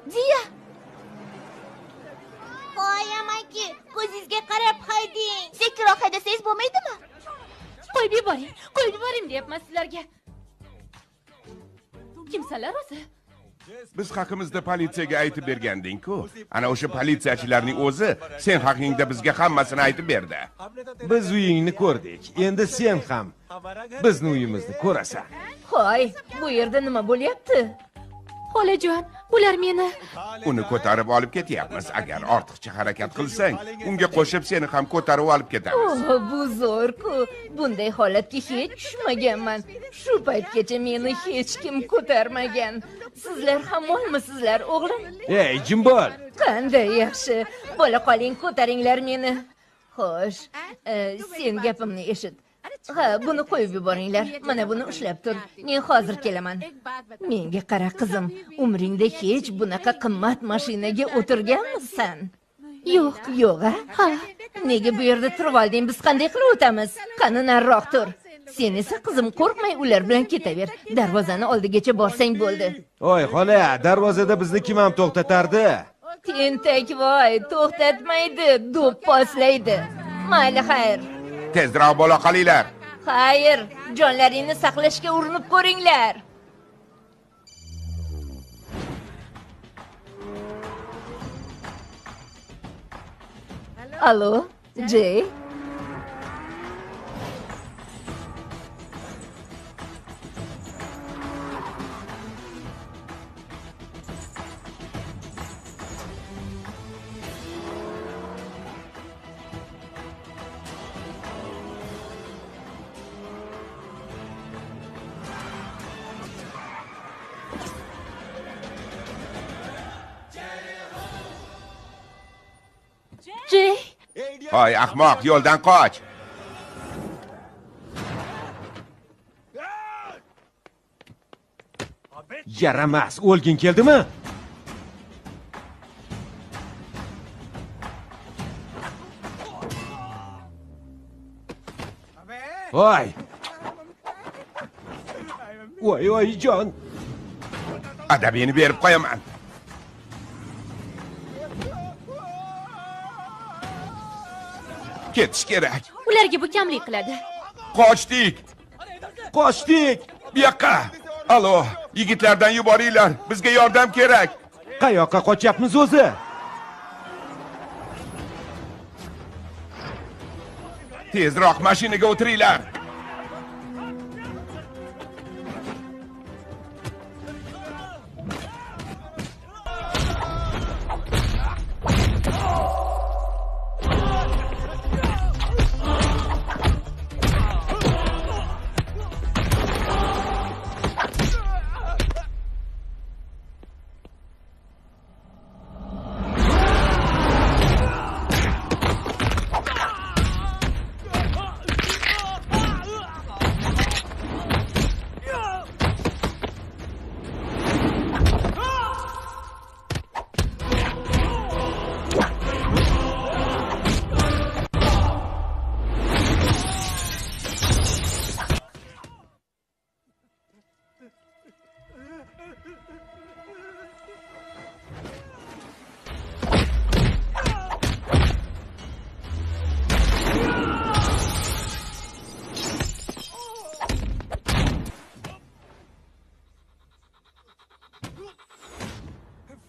Ziya! Qo'yamanki, ko'zingizga qarab hayding. Sekinroq haydasangiz bo'lmaydimi? Qo'yib yuboring deyapman sizlarga. Kimsanlar o'zi? Biz haqimizda politsiyaga aytib berganding-ku. Ana o'sha politsiyachilarning o'zi sen haqingda bizga hammasini aytib berdi. Biz uyingni ko'rdik. Endi sen ham bizni uyimizni ko'rasan. Hoy, bu yerda nima bo'lyapti? Xolajon, ular meni Uni ko'tarib olib ketyapmiz. Agar ortiqcha harakat qilsang, unga qo'shib seni ham ko'tarib olib ketamiz. bu zo'r-ku. Bunday holatga hech tushmaganman. Shu paytgacha meni hech kim ko'tarmagan. Sizlar hamolmisizlar, o'g'lim? Ey, jim bo'l. Qanday yaxshi. Bo'la qoling, ko'taringlar meni. Xo'sh, sen gapimni eshit. Ha, buni qo'yib yuboringlar. Mana buni ushlab tur. Men hozir kelaman. Menga qara qizim, umringda hech bunaqa qimmat mashinaga o'tirganmisan? Yo'q, yo'q-a? Ha. Nega bu yerda turib olding? Biz qanday qilib o'tamiz? Qani nariroq tur. Sen esa qizim qo'rqmay ular bilan ketaver. Darvozani oldigacha borsang bo'ldi. Oy, xola, darvozada bizni kim ham to'xtatardi? Tentak voy, to'xtatmaydi, do'pposlaydi. Mayli, xayr. Tezroq bo'la qolinglar. Xayr, jonlaringni saqlashga urinib ko'ringlar. Alo, Jay? Jay? Hoy, ahmoq, yo'ldan qoch. Yaramas, o'lgin keldimi? Voy! Voy, jon. Adabini berib qo'yaman. Ketish kerak. Ularga bu kamlik qiladi. Qochdik. Qochdik. Bu yoqqa. Alo, yigitlardan yuboringlar. Bizga yordam kerak. Qayoqqa qochyapmiz o'zi? Tezroq mashinaga o'tiringlar.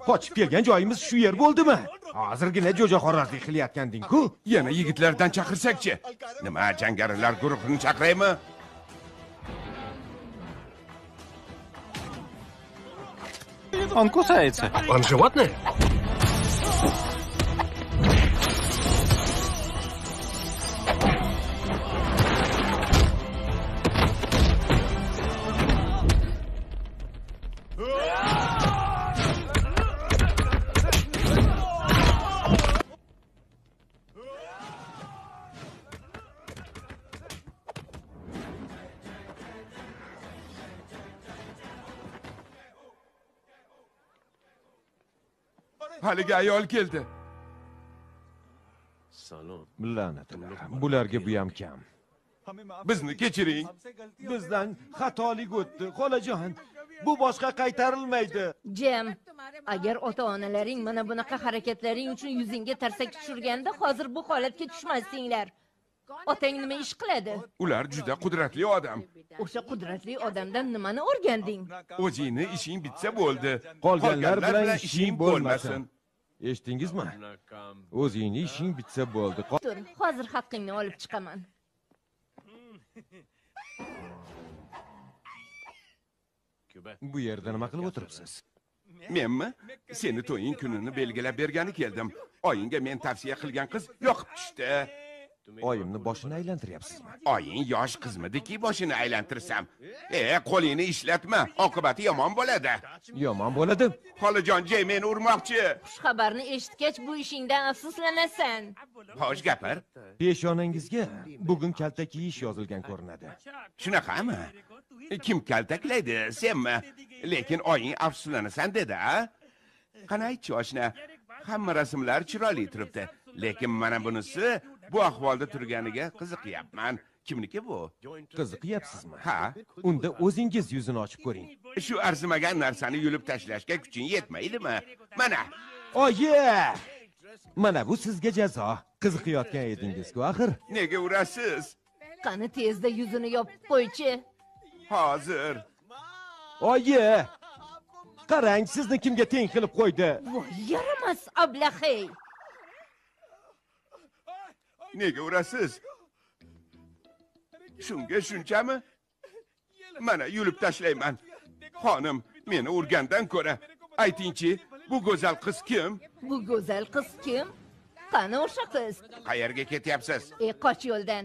Qochib kelgan joyimiz shu yer bo'ldimi? Hozirgina jo'jaxo'rozlik qilayotganding-ku. Yana yigitlardan chaqirsak-chi? Nima, jangarilar guruhini chaqiraymi? Он кусается. Он животное? Haligi ayol keldi. La'natlar. Bularga bu ham kam. Bizni kechiring. Bizdan xatolik o'tdi, xolajon. Bu boshqa qaytarilmaydi. Jem, Agar ota-onalaring mana bunaqa harakatlaring uchun yuzingga tarsak tushirganda, hozir bu holatga tushmasdinglar. Otang nima ish qiladi? Ular juda qudratli odam. O'sha qudratli odamdan nimani o'rganding? O'zingni ishing bitsa bo'ldi. Qolganlar bilan ishing bo'lmasin. Eshitdingizmi? O'zingni ishing bitsa bo'ldi. Tur, hozir haqqingni olib chiqaman. Bu yerda nima qilib o'tiribsiz? Menmi? Seni to'ying kunini belgilab bergani keldim. Oyingga men tavsiya qilgan qiz yoqib tushdi. Oyimni boshini aylantiryapsizmi? Oying yosh qizmidiki boshini aylantirsam. Qo'lingni ishlatma, oqibati yomon bo'ladi. Yomon bo'ladi. Xolajon Jey meni urmoqchi. Xush xabarni eshitgach bu ishingdan afsuslanasan. Xo'sh gapir. Peshonangizga bugun kaltak kiyish yozilgan ko'rinadi. Shunaqami? Kim kaltaklaydi, senmi? Lekin oying afsuslanasan dedi-a? Qani aytchi oshna, hamma rasmlar chiroyli turibdi. Lekin mana bunisi bu ahvolda turganiga qiziqyapman. Kimniki bu? Qiziqyapsizmi? Ha, Unda o'zingiz yuzini ochib ko'ring. shu arzimagan narsani yulib tashlashga kuching yetmaydimi? Mana. Oyi! Mana bu sizga jazo. Qiziqayotgan edingiz-ku axir. Nega urasiz? Qani tezda yuzini yopib qo'ychi. Hozir. Oyi! Qarang, sizni kimga teng qilib qo'ydi? Voy, yaramas ablahey. Nega urasiz? Shunga shunchami? Mana yulib tashlayman. Xonim, meni urgandan ko'ra, aytingchi, bu go'zal qiz kim? Bu go'zal qiz kim? Qani o'sha qiz? Qayerga ketyapsiz? Qoch yo'ldan.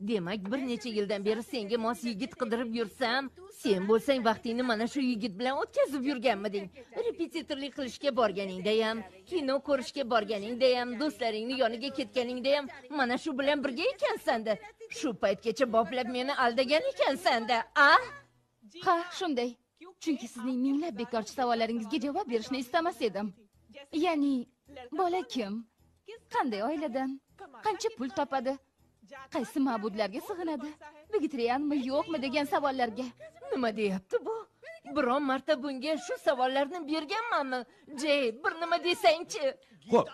Demak, bir necha yildan beri senga mos yigit qidirib yursam, sen bo'lsang vaqtingni mana shu yigit bilan o'tkazib yurganmiding? Repetitorlik qilishga borganingda ham, kino ko'rishga borganingda ham, do'stlaringni yoniga ketganingda ham mana shu bilan birga ekansan-da. Shu paytgacha boplab meni aldagan ekansan-da, a? Ha, shunday. Chunki sizning minglab bekorchi savollaringizga javob berishni istamas edim. Ya'ni, bola kim? Qanday oiladan? Qancha pul topadi? Qaysi ma'budlarga sig'inadi? Vegetarianmi, yo'qmi degan savollarga. Nima deyapti bu? Biron marta bunga shu savollarni berganmanmi? Jey, bir nima desangchi. Xo'p,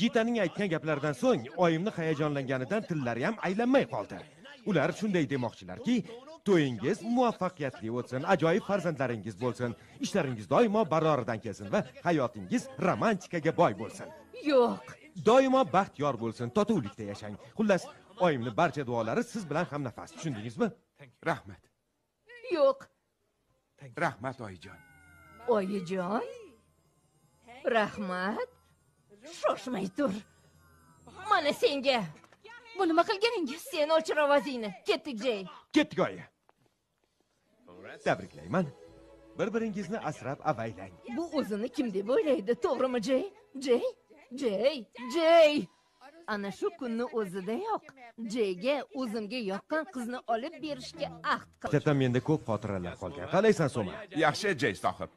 Gitaning aytgan gaplaridan so'ng oyimni hayajonlanganidan tillari ham aylanmay qoldi. Ular shunday demoqchilarki, to'yingiz muvaffaqiyatli o'tsin, ajoyib farzandlaringiz bo'lsin, ishlaringiz doimo baroridan kelsin va hayotingiz romantikaga boy bo'lsin. Yo'q. Doimo baxtiyor bo'lsin, totuvlikda yashang. Xullas, oyimni barcha duolari siz bilan hamnafas, tushundingizmi? Rahmat. Yo'q. Rahmat oyijon. Oyijon? Rahmat. Shoshmay tur. Mana senga. Bu nima qilganingiz? Sen o'chir ovozingni. Ketdik, Jey. Ketdik oyi. Tabriklayman. Bir-biringizni asrab avaylang. Bu o'zini kim deb o'ylaydi, to'g'rimi, Jey? Jey? Jey? Jey! Ana shu kunni o'zidayoq Jeyga o'zimga yoqqan qizni olib berishga ahd qildim. Katta menda ko'p xotiralar qolgan. Qalaysan, Soma? Yaxshi Jey sohib.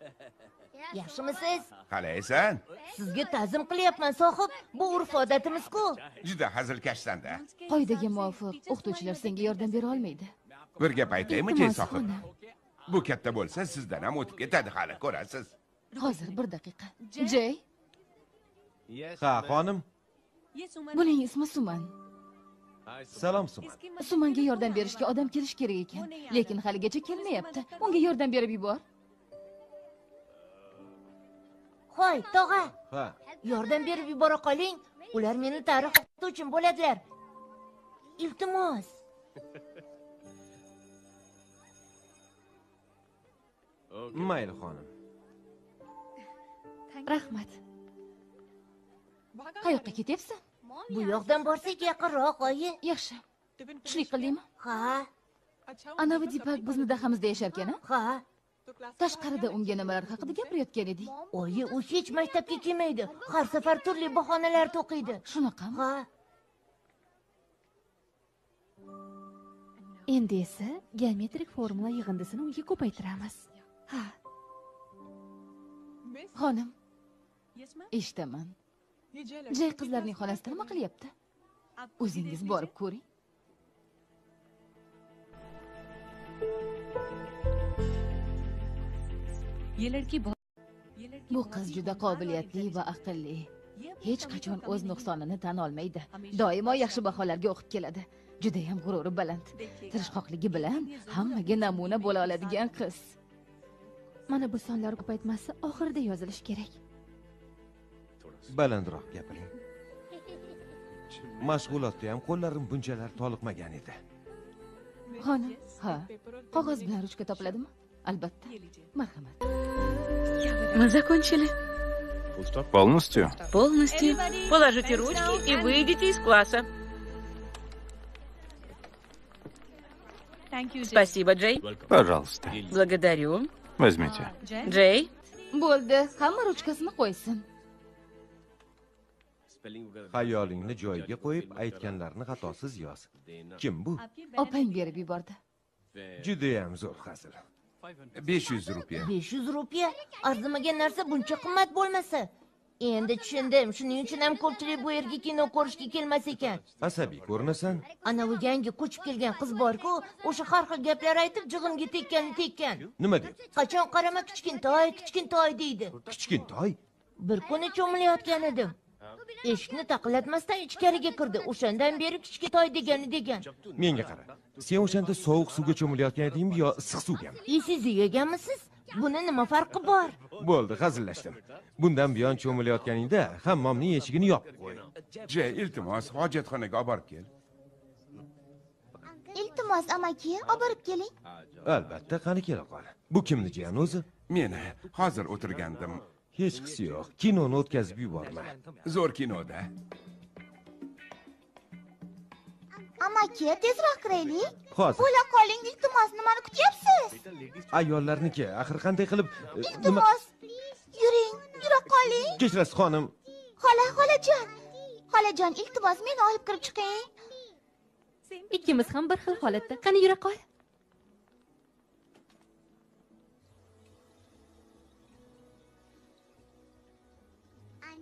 Yaxshimisiz? Qalaysan? Sizga ta'zim qilyapman, sohib. Bu urf-odatimiz-ku. Juda hazilkashsan-da. Qoidaga muvofiq o'qituvchilar senga yordam bera olmaydi. Bir gap aytaymi Jey Iltimos, sohib? xonam. Bu katta bo'lsa sizdan ham o'tib ketadi, hali ko'rasiz. Hozir bir daqiqa. Jey, Ha, xonim. buning ismi Suman. Salom, Suma. Sumanga yordam berishga odam kelish kerak ekan, lekin haligacha kelmayapti. Unga yordam berib yubor. Hoy, tog'a, Ha. Yordam berib yubora qoling. Ular meni tarix o'qituvchim bo'ladilar. iltimos. Mayli, xonim. Rahmat. Qayoqqa ketyapsan? Bu yoqdan borsak yaqinroq, oyi. Yaxshi. Tushlik qildingmi? Ha, Anavi Dipak bizni dahamizda yasharkan-a? ha. Tashqarida unga nimalar haqida gapirayotgan eding? Oyi, u hech maktabga kelmaydi. Har safar turli bahonalar to'qiydi. Shunaqami? Ha, Endi esa geometrik formula yig'indisini unga ko'paytiramiz. Ha. Xonim, eshitaman. Jey qizlarning xonasida nima qilyapti? O'zingiz borib ko'ring. Bu qiz juda qobiliyatli va aqlli. Hech qachon o'z nuqsonini tan olmaydi. Doimo yaxshi baholarga o'qib keladi. Juda ham g'ururi baland. Tirishqoqligi bilan hammaga namuna bo'la oladigan qiz. Mana bu sonlar ko'paytmasi oxirida yozilishi kerak. Balandroq gapiring. Mashg'ulotda ham qo'llarim bunchalar toliqmagan edi. Xonim, ha. Qog'oz bilan ruchka topiladimi? Albatta. Marhamat. Мы закончили. Полностью? Полностью. Положите ручки и выйдите из класса. Спасибо, Джей. Пожалуйста. Благодарю. Возьмите. Джей. Bo'ldi, hamma ruchkasini qo'ysin. Xayolingni joyiga qo'yib, aytganlarni xatosiz yoz. Kim bu? Opang berib yubordi. Juda ham zo'r hazil. 500 rupiya. 500 rupiya arzimagan narsa buncha qimmat bo'lmasa. Endi tushundim. Shuning uchun ham ko'pchilik bu yerga kino ko'rishga kelmas ekan. Asabiy ko'rinasan. Anavi yangi ko'chib kelgan qiz bor-ku, o'sha har xil gaplar aytib jig'imga tekkan. Nima deb? Qachon qarama kichkintoy deydi. Kichkintoy. Bir kuni cho'milayotgan edim. Eshikni taqillatmasdan ichkariga kirdi. O'shandan beri kichkintoy degan. Menga qara. Sen o'shanda sovuq suvga cho'milayotgan edingmi yo issiq suvgami? Siz yeganmisiz? Buni nima farqi bor? Bo'ldi, hazillashdim. Bundan buyon cho'milayotganingda hammomning eshigini yopib qo'y. Jay, iltimos, hojatxonaga olib borib kel. Iltimos amaki, olib borib keling. Albatta, qani kela qol. Bu kimni jiyan o'zi? Meni hozir o'tirgandim. Hech qisi yo'q. Kinoni o'tkazib yuborma. Zo'r kinoda. Amaki, tezroq kiraylik. Hozir. Bo'la qoling, iltimos, nimani kutyapsiz? Ayollarniki, axir qanday qilib Iltimos, yuring, yura qoling. Kechirasiz xonim. Xolajon, iltimos, meni olib kirib chiqing. Ikkimiz ham bir xil holatda. Qani yura qol.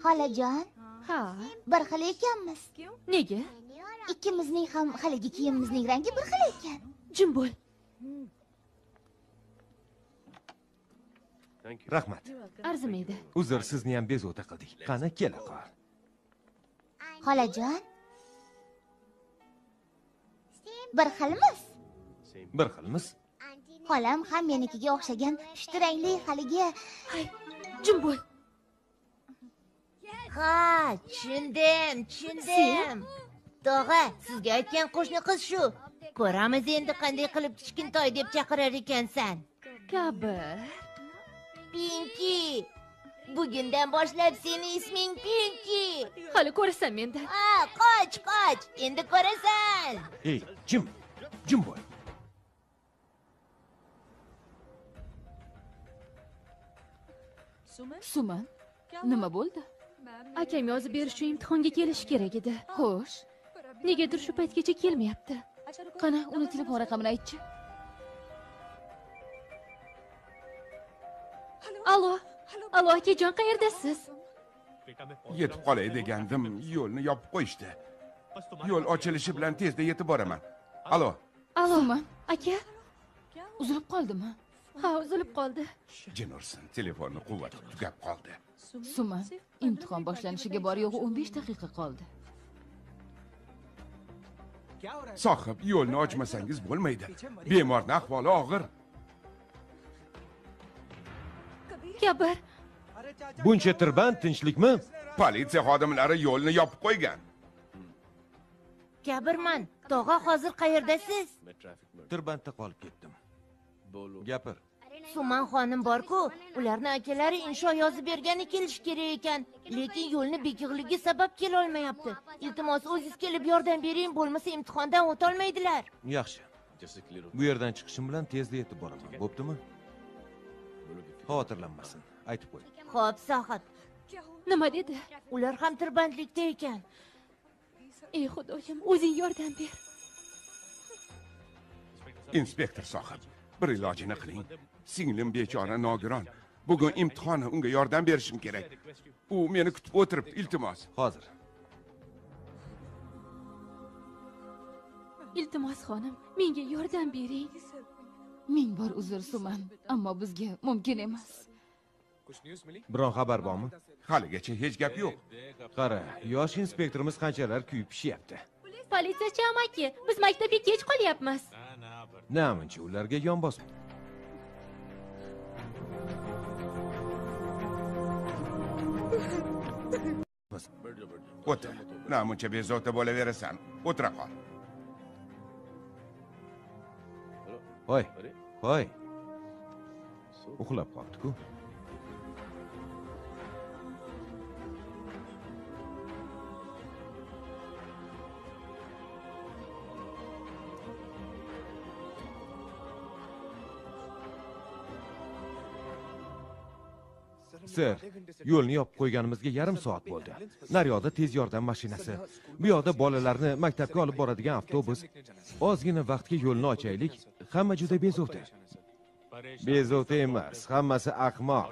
Xolajon, Ha, bir xil ekanmiz. nega? Ikkimizning ham haligi kiyimimizning rangi bir xil ekan. Jim bo'l. Rahmat. Arzimaydi. Uzr, sizni ham bezovta qildik. Qani kela qol. Xolajon, bir xilmiz. Bir xilmiz. Xolam ham menikiga o'xshagan pushti rangli haligi. Jim bo'l. Ha, tushundim. Tog'a, sizga aytgan qo'shni qiz shu. Ko'ramiz endi qanday qilib kichkintoy deb chaqirar ekansan. Kabir. Pinki. Bugundan boshlab seni isming Pinki. Hali ko'rasan mendan. Ha, qoch. Endi ko'rasan. Ey, jim bo'l. Suman, nima bo'ldi? Akam yozib berish uchun imtihonga kelishi kerak edi. Xo'sh, Negadir shu paytgacha kelmayapti. qani uni telefon raqamini aytchi. Allo, akajon, qayerdasiz? Yetib qolay degandim, yo'lni yopib qo'yishdi. Yo'l ochilishi bilan tezda yetib boraman. Allo. Suman, Aka? uzilib qoldimi? Ha, uzilib qoldi. Jin ursin, telefonni quvvati tugab qoldi. Suman, imtihon boshlanishiga bor yo'g'i 15 daqiqa qoldi. Sohib, yo'lni ochmasangiz bo'lmaydi. Bemorning ahvoli og'ir. Kabir. Buncha tirband tinchlikmi? Politsiya xodimlari yo'lni yopib qo'ygan. Kabirman, tog'a hozir qayerdasiz? Tirbandda qolib ketdim. Gapir. Suman xonim bor-ku, ularning akalari insho yozib bergani kelish kerak ekan, lekin yo'lni bekiqligi sabab kela olmayapti. Iltimos, o'zingiz kelib yordam bering, bo'lmasa imtihondan o'ta olmaydilar. Yaxshi. Bu yerdan chiqishim bilan tezda yetib boraman. Bo'ptimi? Xavotirlanmasin, aytib qo'y. Xo'p, Sohib. Nima dedi? Ular ham tirbandlikda ekan. Ey Xudoyim, o'zing yordam ber. Inspektor Sohib, bir ilojini qiling. Singlim bechora nogiron. Bugun imtihoni, unga yordam berishim kerak. U meni kutib o'tiribdi, iltimos. Hozir. Iltimos xonim, menga yordam bering. Ming bor uzr Suman, ammo bizga mumkin emas. Biron xabar bormi? Haligacha hech gap yo'q. Qara, yosh inspektorimiz qanchalar kuyib pishyapti. Politsiyachi amaki, biz maktabga kech qolyapmiz. Namuncha ularga yon bosma. O'tir. Namuncha bezovta bo'laverasan. O'tira qol. Hoy, hoy. Uxlab qoldi-ku. Sir, yo'lni yopib qo'yganimizga yarim soat bo'ldi. Naryoqda tez yordam mashinasi, bu yoqda bolalarni maktabga olib boradigan avtobus. Ozgina vaqtga yo'lni ochaylik. Hamma juda bezovta. Bezovta emas, hammasi ahmoq.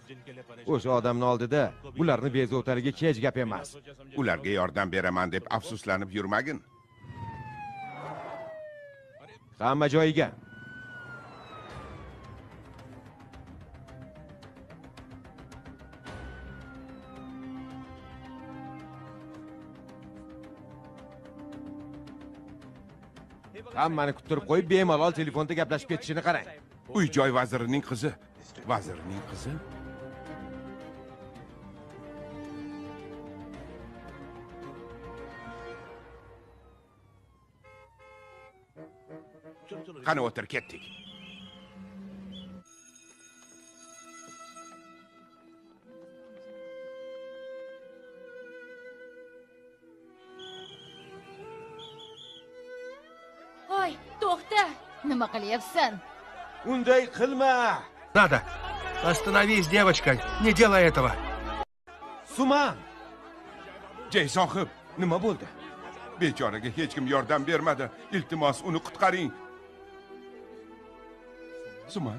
O'sha odamning oldida bularni bezovtaligi hech gap emas. Ularga yordam beraman deb afsuslanib yurmagin. Hamma joyiga. Hammani kuttirib qo'yib, bemalol telefonda gaplashib ketishini qarang. Uy-joy vazirining qizi. Vazirning qizi? Qani o'tir, ketdik. Hoy, to'xta. Nima qilyapsan? Unday qilma. Надо. Остановись, девочка. Не делай этого. Suman. Jay sohib, Nima bo'ldi? bechoraga hech kim yordam bermadi. Iltimos, uni qutqaring. Suman,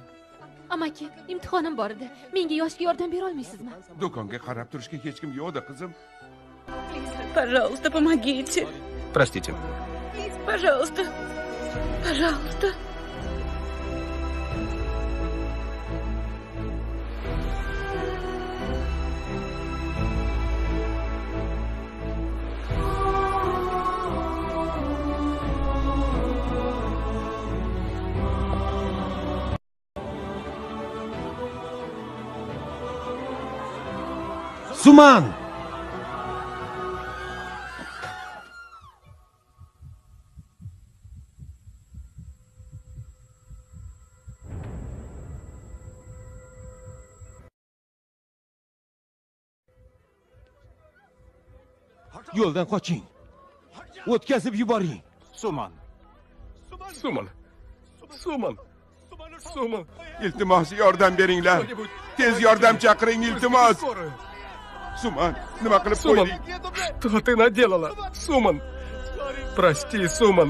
Amaki, imtixonim bor edi. Menga yoshga yordam bera olmaysizmi? do'konga qarab turishga hech kim yo'q-da, qizim. Пожалуйста, помогите. Простите. Пожалуйста. Пожалуйста. Suman! Yo'ldan qoching. O'tkazib yuboring. Suman. Суман. Суман. Суман. Iltimos, yordam beringlar. Tez yordam chaqiring, iltimos. Скорую. Suman, nima qilib Суман. qo'yding? Что ты наделала? Суман. Прости, Суман.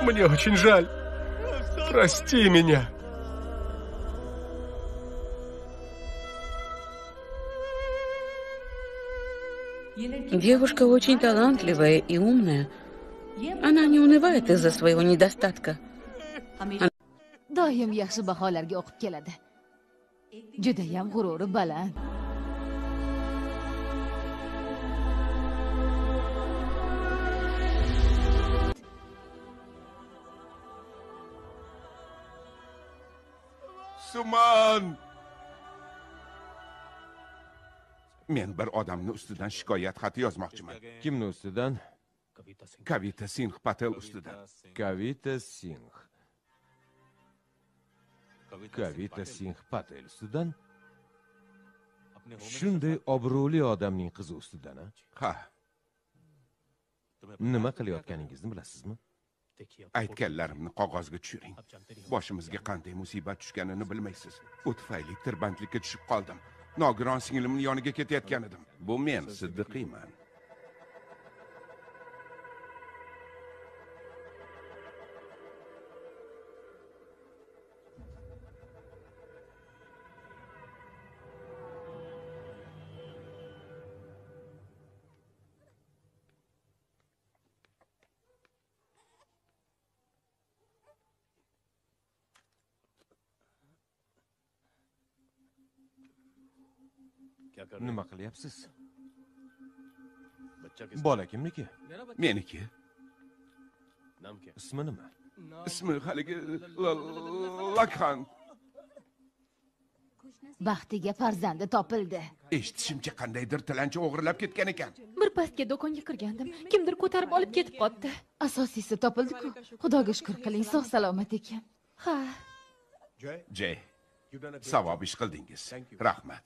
Мне очень жаль. Прости меня. Девушка очень талантливая и умная. Она не унывает из-за своего недостатка. Doim yaxshi baholarga o'qib keladi. Juda ham g'ururi baland. Suman! Men bir odamni ustidan shikoyat xati yozmoqchiman. Kimning ustidan? Kavita Singh Patel ustidan. Kavita Singh. Kavita Singh Patel ustidan? Shunday obro'li odamning qizi ustidan, a? Ha, Nima qilayotganingizni bilasizmi? aytganlarimni qog'ozga tushiring. Boshimizga qanday musibat tushganini bilmaysiz. U tufayli tirbandlikka tushib qoldim. Nogiron singlimning yoniga ketayotgan edim. Bu men Siddiqiyman. Nima qilyapsiz? Bola kimniki? Meniki. Ismi nima? Ismi haligi Lakhan. Baxtiga farzandi topildi. Eshitishimcha qandaydir tilanchi o'g'irlab ketgan ekan. Bir pastga do'konga kirgandim. Kimdir ko'tarib olib ketib qoldi. Asosiysi topildi-ku. Xudoga shukr qiling, sog' salomat ekan. Ha, Jay, savob ish qildingiz. Rahmat.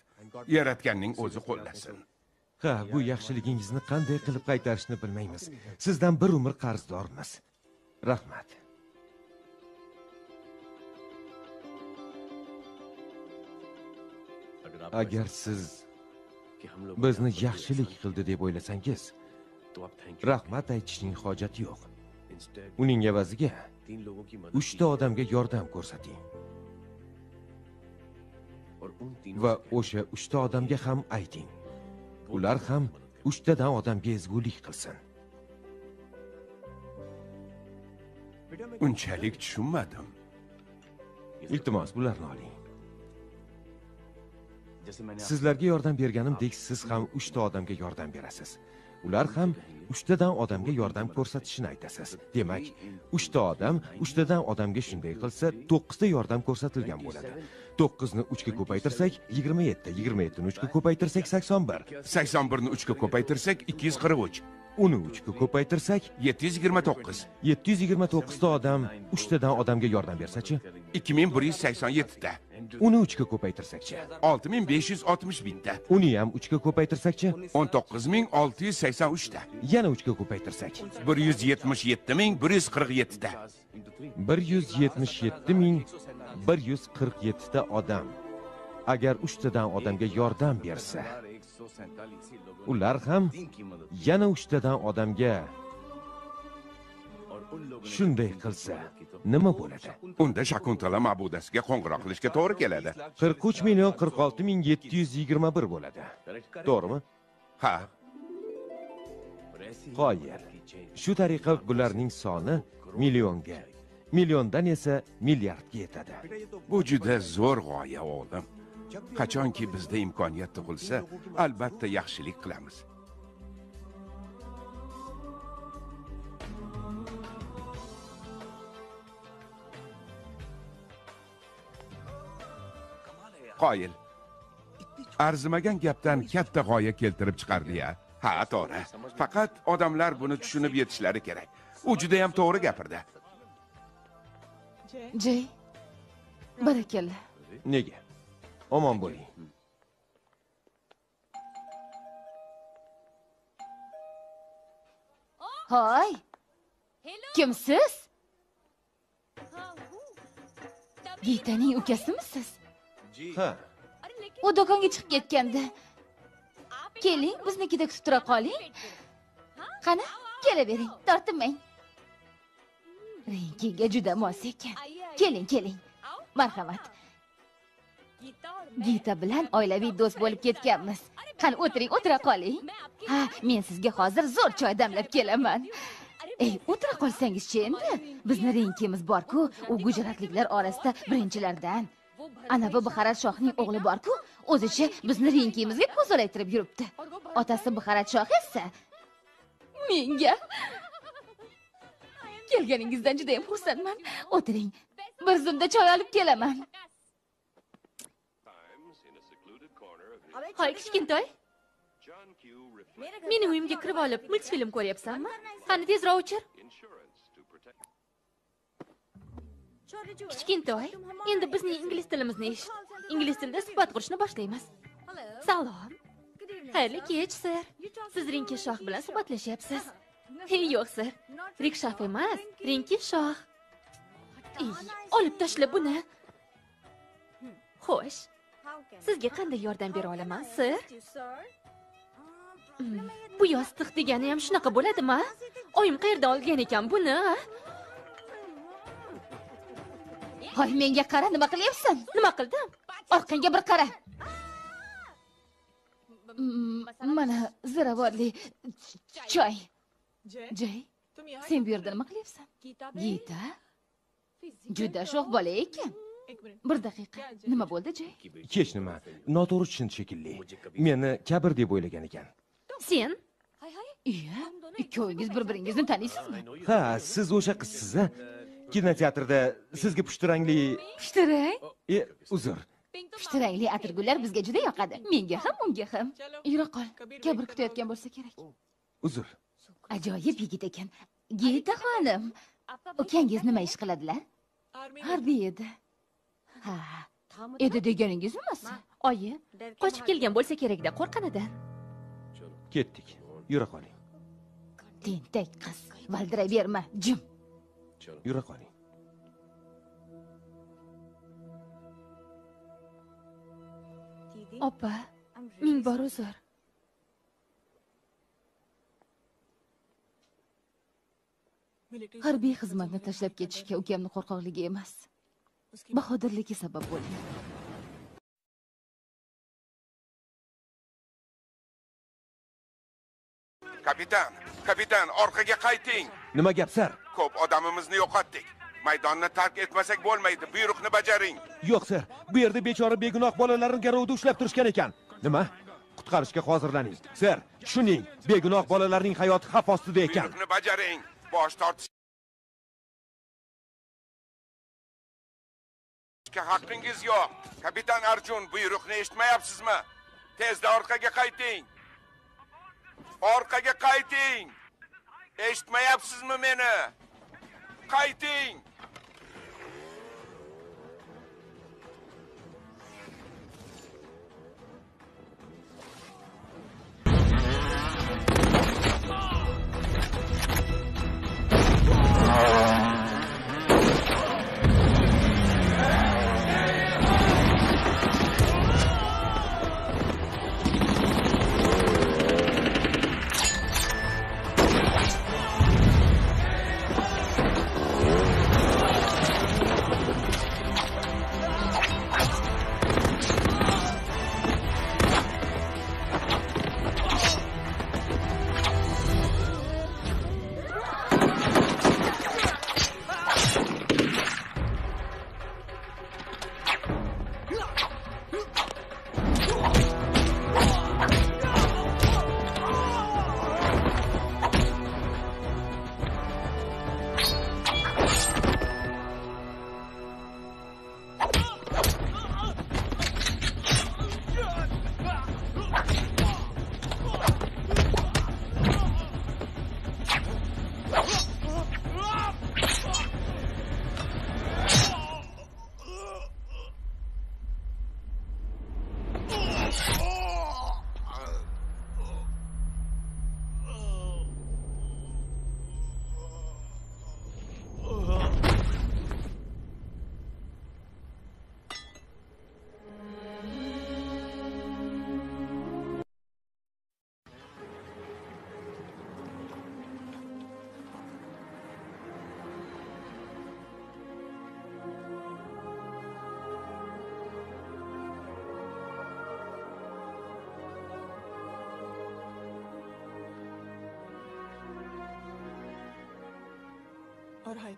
Yaratganning o'zi qo'llasin. Ha, bu yaxshiligingizni qanday qilib qaytarishni bilmaymiz. Sizdan bir umr qarzdormiz. Rahmat. Agar siz bizni yaxshilik qildi deb o'ylasangiz, rahmat aytishning hojati yo'q. Uning evaziga 3 ta odamga yordam ko'rsating. Va o'sha 3 ta odamga ham ayting. Ular ham 3 tadan odamga ezgulik qilsin. Unchalik tushunmadim. Iltimos, bularni oling. Sizlarga yordam berganimdek siz ham 3 ta odamga yordam berasiz. Ular ham 3 tadan odamga yordam ko'rsatishini aytasiz. Demak, 3 ta odam 3 tadan odamga shunday qilsa, 9 ta yordam ko'rsatilgan bo'ladi. 9 ni 3 ga ko'paytirsak 27, 27 ni 3 ga ko'paytirsak 81, 81 ni 3 ga ko'paytirsak 243, uni 3 ga ko'paytirsak 729, 729 ta odam 3 tadan odamga yordam bersa-chi? 2187 ta. Uni 3 ga ko'paytirsak-chi? 6560 ta. Uni ham 3 ga ko'paytirsak-chi? 19683 ta. Yana 3 ga ko'paytirsak? 177147 ta. 177147 ta odam. Agar 3 tadan odamga yordam bersa, ular ham yana 3 tadan odamga shunday qilsa, nima bo'ladi? Unda Shakuntala ma'budasiga qo'ng'iroq qilishga to'g'ri keladi. 43,46,721 bo'ladi. To'g'rimi? Ha. Qoyil. Shu tariqa bularning soni millionga, milliondan esa milliardga yetadi. Bu juda zo'r g'oya, o'g'lim. Qachonki bizda imkoniyat tug'ilsa, albatta yaxshilik qilamiz. Qoyil. Arzimagan gapdan katta g'oya keltirib chiqardi-ya. Ha, to'g'ri. Faqat odamlar buni tushunib yetishlari kerak. U juda ham to'g'ri gapirdi. Jay, barakalla. Nega? Omon bo'ling. Hoy. Kimsiz? Gitaning ukasimisiz? Ha. U do'konga chiqib ketgandi. Keling, biznikida kutib tura qoling. Qani, kelavering, tortinmang. Rengiga juda mos ekan. Keling, keling. Marhamat. Gita bilan oilaviy do'st bo'lib ketganmiz. Qani, o'tiring, o'tira qoling. Ha, men sizga hozir zo'r choy damlab kelaman. Ey, o'tira qolsangiz-chi endi? Bizni renkimiz bor-ku, u gujaratliklar orasida birinchilardan. Ana bu Buxarat shohning o'g'li bor-ku, o'zicha bizni renkimizga ko'z olaytirib yuribdi. Otasi Buxarat shoh esa menga kelganingizdan juda ham xursandman. O'tiring. Bir zumda choy olib kelaman. hoy kichkintoy. Mening uyimga kirib olib multfilm ko'ryapsanmi? Qani tezroq o'chir. Kichkintoy, endi bizning ingliz tilimizni eshit. Ingliz tilida suhbat qurishni boshlaymiz. Salom. Xayrli kech, sir. Siz Rinki shoh bilan suhbatlashyapsiz. Yo'q, sir. Rikshof emas, Rinki shoh. Olib tashla buni. Xo'sh. Sizga qanday yordam bera olaman, sir? Bu yostiq degani ham shunaqa bo'ladimi? Oyim qayerdan olgan ekan buni? Hoy, menga qara, nima qilyapsan? Nima qildim? Orqangga bir qara. Mana ziravorli choy. Jay, sen bu yerda nima qilyapsan? Gita? Juda sho'x bola ekan. Bir daqiqa. Nima bo'ldi, Jay? Kech nima, noto'g'ri tushundi shekilli. Meni kabr deb o'ylagan ekan. Sen? Iya, ikkovingiz bir-biringizni taniysizmi? Ha, siz o'sha qizsiz, a? Kinoteatrda sizga pushtirangli... Pushtirang? Uzr. Pushtirangli atirgullar bizga juda yoqadi. Menga ham, unga ham. Yura qol. Kabr kutayotgan bo'lsa kerak. Uzr. Ajoyib yigit ekan. Gita xonim. Ukangiz nima ish qiladilar? Harbiy edi. Ha, edi deganingiz nimasi? Oyi, qochib kelgan bo'lsa kerak-da, qo'rqqanidan. Ketdik. Yura qoling. Tentak qiz. Valdiray berma, jim. Yura qoling. Opa, ming bor uzr. Harbiy xizmatni tashlab ketishga ukamni qo'rqoqligi emas, bahodirligi sabab bo'lgan. Kapitan, orqaga qayting. Nima gap, sar? Ko'p odamimizni yo'qotdik. Maydonni tark etmasak bo'lmaydi. Buyruqni bajaring. Yo'q, sir. Bu yerda bechora begunoh bolalarni garovda ushlab turishgan ekan. Nima? Qutqarishga hozirlaning. Sir, tushuning, begunoh bolalarning hayoti xavf ostida ekan. Buyruqni bajaring. Bosh tortishga haqqingiz yo'q. Kapitan Arjun, buyruqni eshitmayapsizmi? Tezda orqaga qayting. Orqaga qayting. Eshitmayapsizmi meni? Qayting.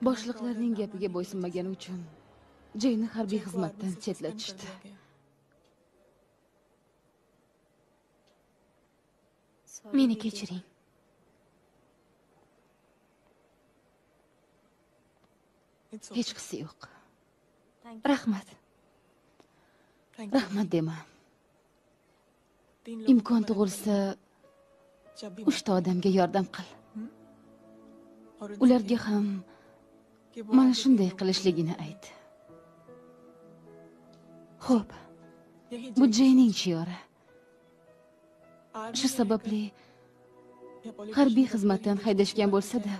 Boshliqlarning gapiga bo'ysunmagani uchun Jayni harbiy xizmatdan chetlatishdi. Meni kechiring. Hech qisi yo'q. Rahmat. Rahmat dema. Imkon tug'ilsa 3 ta odamga yordam qil. Ularga ham mana shunday qilishligini ayt. Xo'p. Bu Jayning shiori. Shu sababli harbiy xizmatdan haydashgan bo'lsa-da,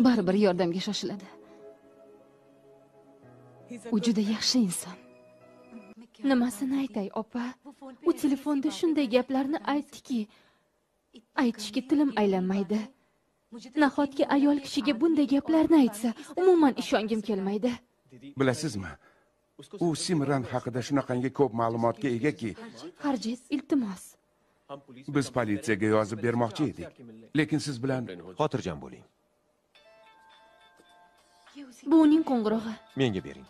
baribir yordamga shoshiladi. U juda yaxshi inson. Nimasini aytay, opa? U telefonda shunday gaplarni aytdiki, aytishga tilim aylanmaydi. Nahotki ayol kishiga bunday gaplarni aytsa, umuman ishongim kelmaydi. Bilasizmi? U Simran haqida shunaqangi ko'p ma'lumotga egaki, Harjiz, iltimos. biz politsiyaga yozib bermoqchi edik. Lekin siz bilan xotirjam bo'ling. Bu uning qo'ng'irog'i. Menga bering.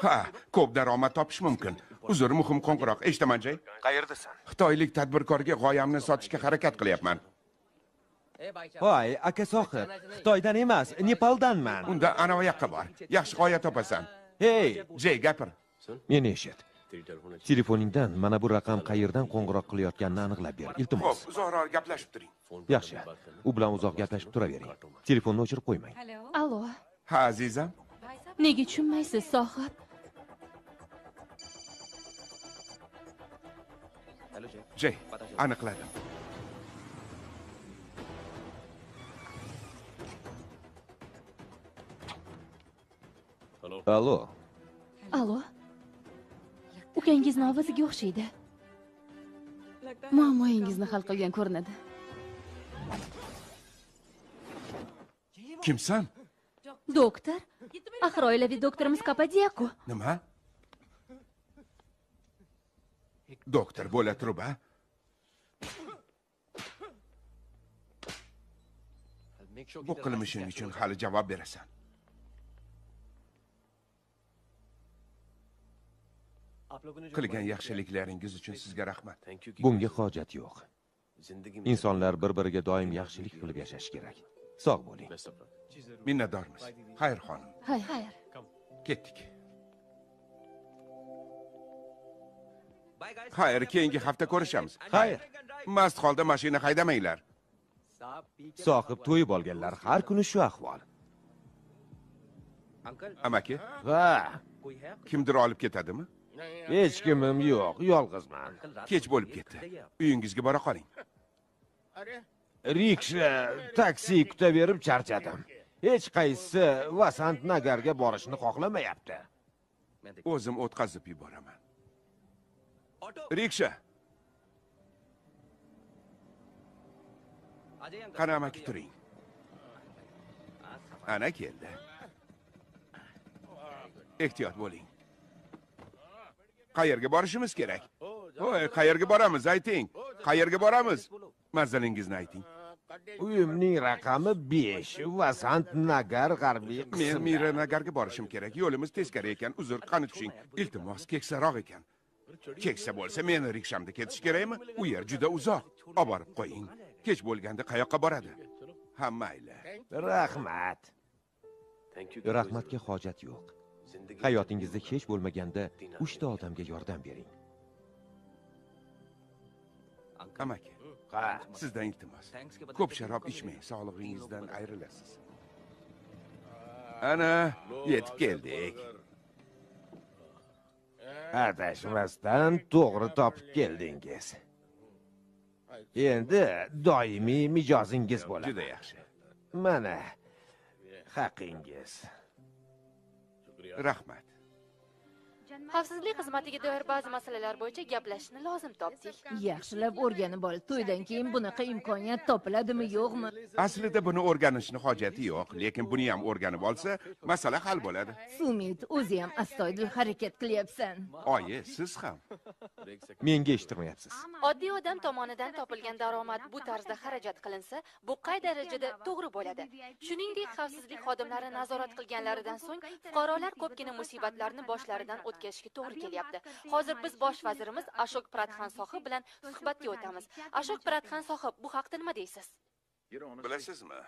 Ha, ko'p daromad topish mumkin. Uzr, muhim qo'ng'iroq. Eshitaman, Jay. Qayerdasan? Xitoylik tadbirkorga g'oyamni sotishga harakat qilyapman. Voy, aka sohib, Xitoydan emas, Nepaldanman. Unda ana u yoqqa bor. Yaxshi g'oya topasan. Hey, Jay, gapir. meni eshit. Telefoningdan mana bu raqam qayerdan qo'ng'iroq qilayotganini aniqlab ber, iltimos. Xo'p, uzoqroq gaplashib turing. Yaxshi. U bilan uzoq gaplashib turavering. Telefonni o'chirib qo'ymang. Allo. Ha, azizam. Nega tushunmaysiz, sohib? Jay, aniqladim. Allo. Allo. Ukangizni ovoziga o'xshaydi. Muammoyingizni hal qilgan ko'rinadi. Kimsan? Doktor? Axir oilaviy doktorimiz Kapadiyaku. Nima? Doktor bo'la turib, ha? Bu qilmishing uchun hali javob berasan. Qilgan yaxshiliklaringiz uchun sizga rahmat. Bunga hojat yo'q. Insonlar bir-biriga doim yaxshilik qilib yashash kerak. Sog' bo'ling. Minnatdormiz. Xayr, xonim. Xayr. Ketdik. Xayr, keyingi hafta ko'rishamiz. Xayr. Mast holda mashina haydamanglar. Sohib to'yib olganlar har kuni shu ahvol. Amaki, Ha, kimdir olib ketadimi? hech kimim yo'q, yolg'izman. Kech bo'lib ketdi. Uyingizga bora qoling. Riksha, taksi kutaverib charchadim. Hech qaysi Vasant Nagarga borishni xohlamayapti. O'zim o'tkazib yuboraman. Riksha. Qani amaki turing. Ana keldi. Ehtiyot bo'ling. Qayerga borishimiz kerak? Voy, qayerga boramiz, ayting. Qayerga boramiz? Manzilingizni ayting. Uyimning raqami 5, Vasant Nagar g'arbiy Men qismi. Miranagarga borishim kerak. Yo'limiz teskari ekan. Uzr, qani tushing. Iltimos, keksaroq ekan. Keksa bo'lsa, meni rikshamda ketish kerakmi? U yer juda uzoq. Olib borib qo'ying. Kech bo'lganda qayoqqa boradi? Ha, mayli. Rahmat. Rahmatga hojat yo'q. Hayotingizda hech bo'lmaganda 3 ta odamga yordam bering. Amaki, Ha, sizdan iltimos. Ko'p sharob ichmang, sog'lig'ingizdan ayrilasiz. Ana, yetib keldik. adashmasdan to'g'ri topib keldingiz. Endi doimiy mijozingiz bo'ladi. Juda yaxshi. Mana haqingiz. Rahmat. Xavfsizlik xizmatiga doir ba'zi masalalar bo'yicha gaplashishni lozim topdik. Yaxshilab o'rganib ol. To'ydan keyin bunaqa imkoniyat topiladimi, yo'qmi? Aslida buni o'rganishni hojati yo'q, lekin buni ham o'rganib olsa, masala hal bo'ladi. Sumit, o'zi ham astoydil harakat qilyapsan. Oyi, siz ham. Menga eshitmayapsiz. Oddiy odam tomonidan topilgan daromad bu tarzda xarajat qilinsa, bu qay darajada to'g'ri bo'ladi? Shuningdek, xavfsizlik xodimlari nazorat qilganlaridan so'ng fuqarolar ko'pgina musibatlarni boshlaridan o'tkazishga to'g'ri kelyapti. Hozir biz bosh vazirimiz Ashok Pradhan sohib bilan suhbatga o'tamiz. Ashok Pradhan sohib, bu haqda nima deysiz? Bilasizmi?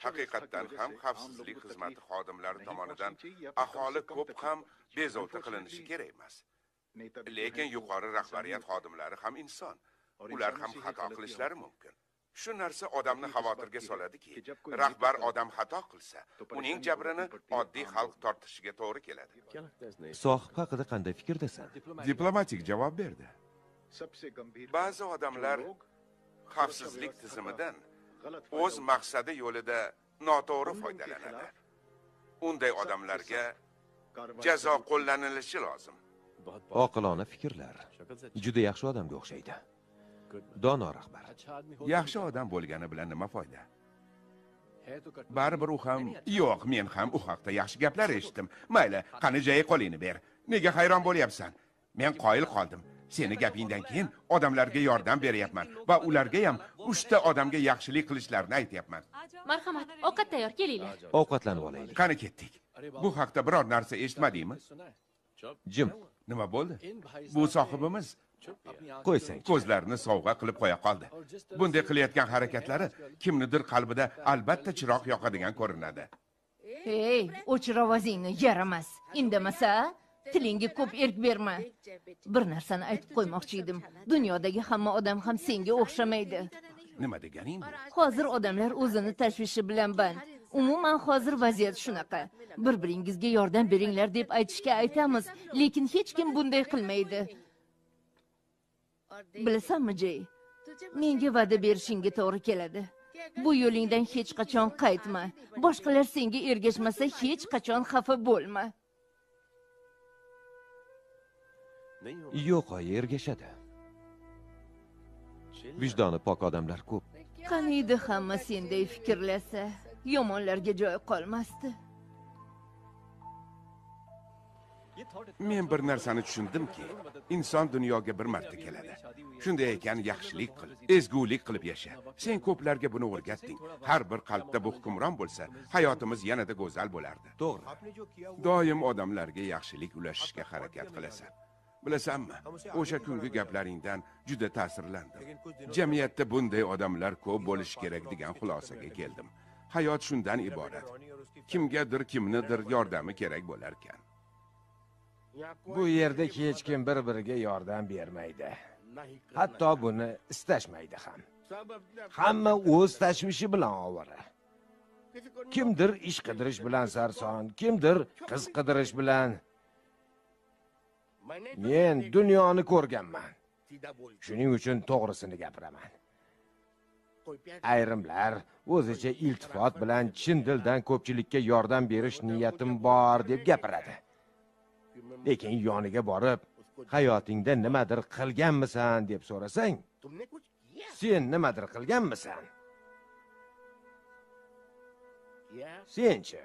Haqiqatdan ham xavfsizlik xizmati xodimlari tomonidan aholi ko'p ham bezovta qilinishi kerak emas. Lekin yuqori rahbariyat xodimlari ham inson. Ular ham xato qilishlari mumkin. Shu narsa odamni xavotirga soladiki, rahbar odam xato qilsa, uning jabrini oddiy xalq tortishiga to'g'ri keladi. Sohib haqida qanday fikrdasan? Diplomatik javob berdi. Ba'zi odamlar xavfsizlik tizimidan o'z maqsadi yo'lida noto'g'ri foydalanadi. Unday odamlarga jazo qo'llanilishi lozim. Oqilona fikrlar. Juda yaxshi odamga o'xshaydi. Dono rahbar. Yaxshi odam bo'lgani bilan nima foyda? Baribir u ham, yo'q, men ham u haqda yaxshi gaplar eshitdim. Mayli, qani joyi qo'lingni ber. Nega hayron bo'lyapsan? Men qoyil qoldim. Seni gapingdan keyin odamlarga yordam beryapman va ularga ham 3 ta odamga yaxshilik qilishlarini aytyapman. Marhamat, ovqat tayyor, kelinglar. Ovqatlanib olaylik. Qani ketdik. Bu haqda biror narsa eshitmadingmi? Jim, Nima bo'ldi? Bu sohibimiz qo'ysang. ko'zlarini sovg'a qilib qo'ya qoldi. Bunday qilayotgan harakatlari kimnidir qalbida albatta chiroq yoqadigan ko'rinadi. Hey, o'chir ovozingni, yaramas. Indamasa, tilingga ko'p erk berma. Bir narsani aytib qo'ymoqchi edim. Dunyodagi hamma odam ham senga o'xshamaydi. Nima deganing bu? Hozir odamlar o'zini tashvishi bilan band. Umuman hozir vaziyat shunaqa. Bir-biringizga yordam beringlar deb aytishga aytamiz, lekin hech kim bunday qilmaydi. Bilasanmi, Jay? Menga va'da berishingga to'g'ri keladi. Bu yo'lingdan hech qachon qaytma. Boshqalar senga ergashmasa, hech qachon xafa bo'lma. Yo'q, ergashadi. Vijdoni pok odamlar ko'p. Qaniydi hamma senday fikrlasa, yomonlarga joy qolmasdi. Men bir narsani tushundimki, inson dunyoga bir marta keladi. Shunday ekan, yaxshilik qil, ezgulik qilib yasha. Sen ko'plarga buni o'rgatding. Har bir qalbda bu hukmron bo'lsa, hayotimiz yanada go'zal bo'lardi. To'g'ri. Doim odamlarga yaxshilik ulashishga harakat qilasan. Bilasanmi, o'sha kungi gaplaringdan juda ta'sirlandim. Jamiyatda bunday odamlar ko'p bo'lishi kerak degan xulosaga keldim. Hayot shundan iborat. Kimgadir kimnidir yordami kerak bo'lar ekan. Bu yerda hech kim bir-biriga yordam bermaydi. Hatto buni istashmaydi ham. Hamma o'z tashvishi bilan ovora. Kimdir ish qidirish bilan sarson, kimdir qiz qidirish bilan. Men dunyoni ko'rganman. Shuning uchun to'g'risini gapiraman. Ayrimlar o'zicha iltifot bilan chin dildan ko'pchilikka yordam berish niyatim bor deb gapiradi. Lekin yoniga borib, hayotingda nimadir qilganmisan deb so'rasang, sen nimadir qilganmisan? Senchi?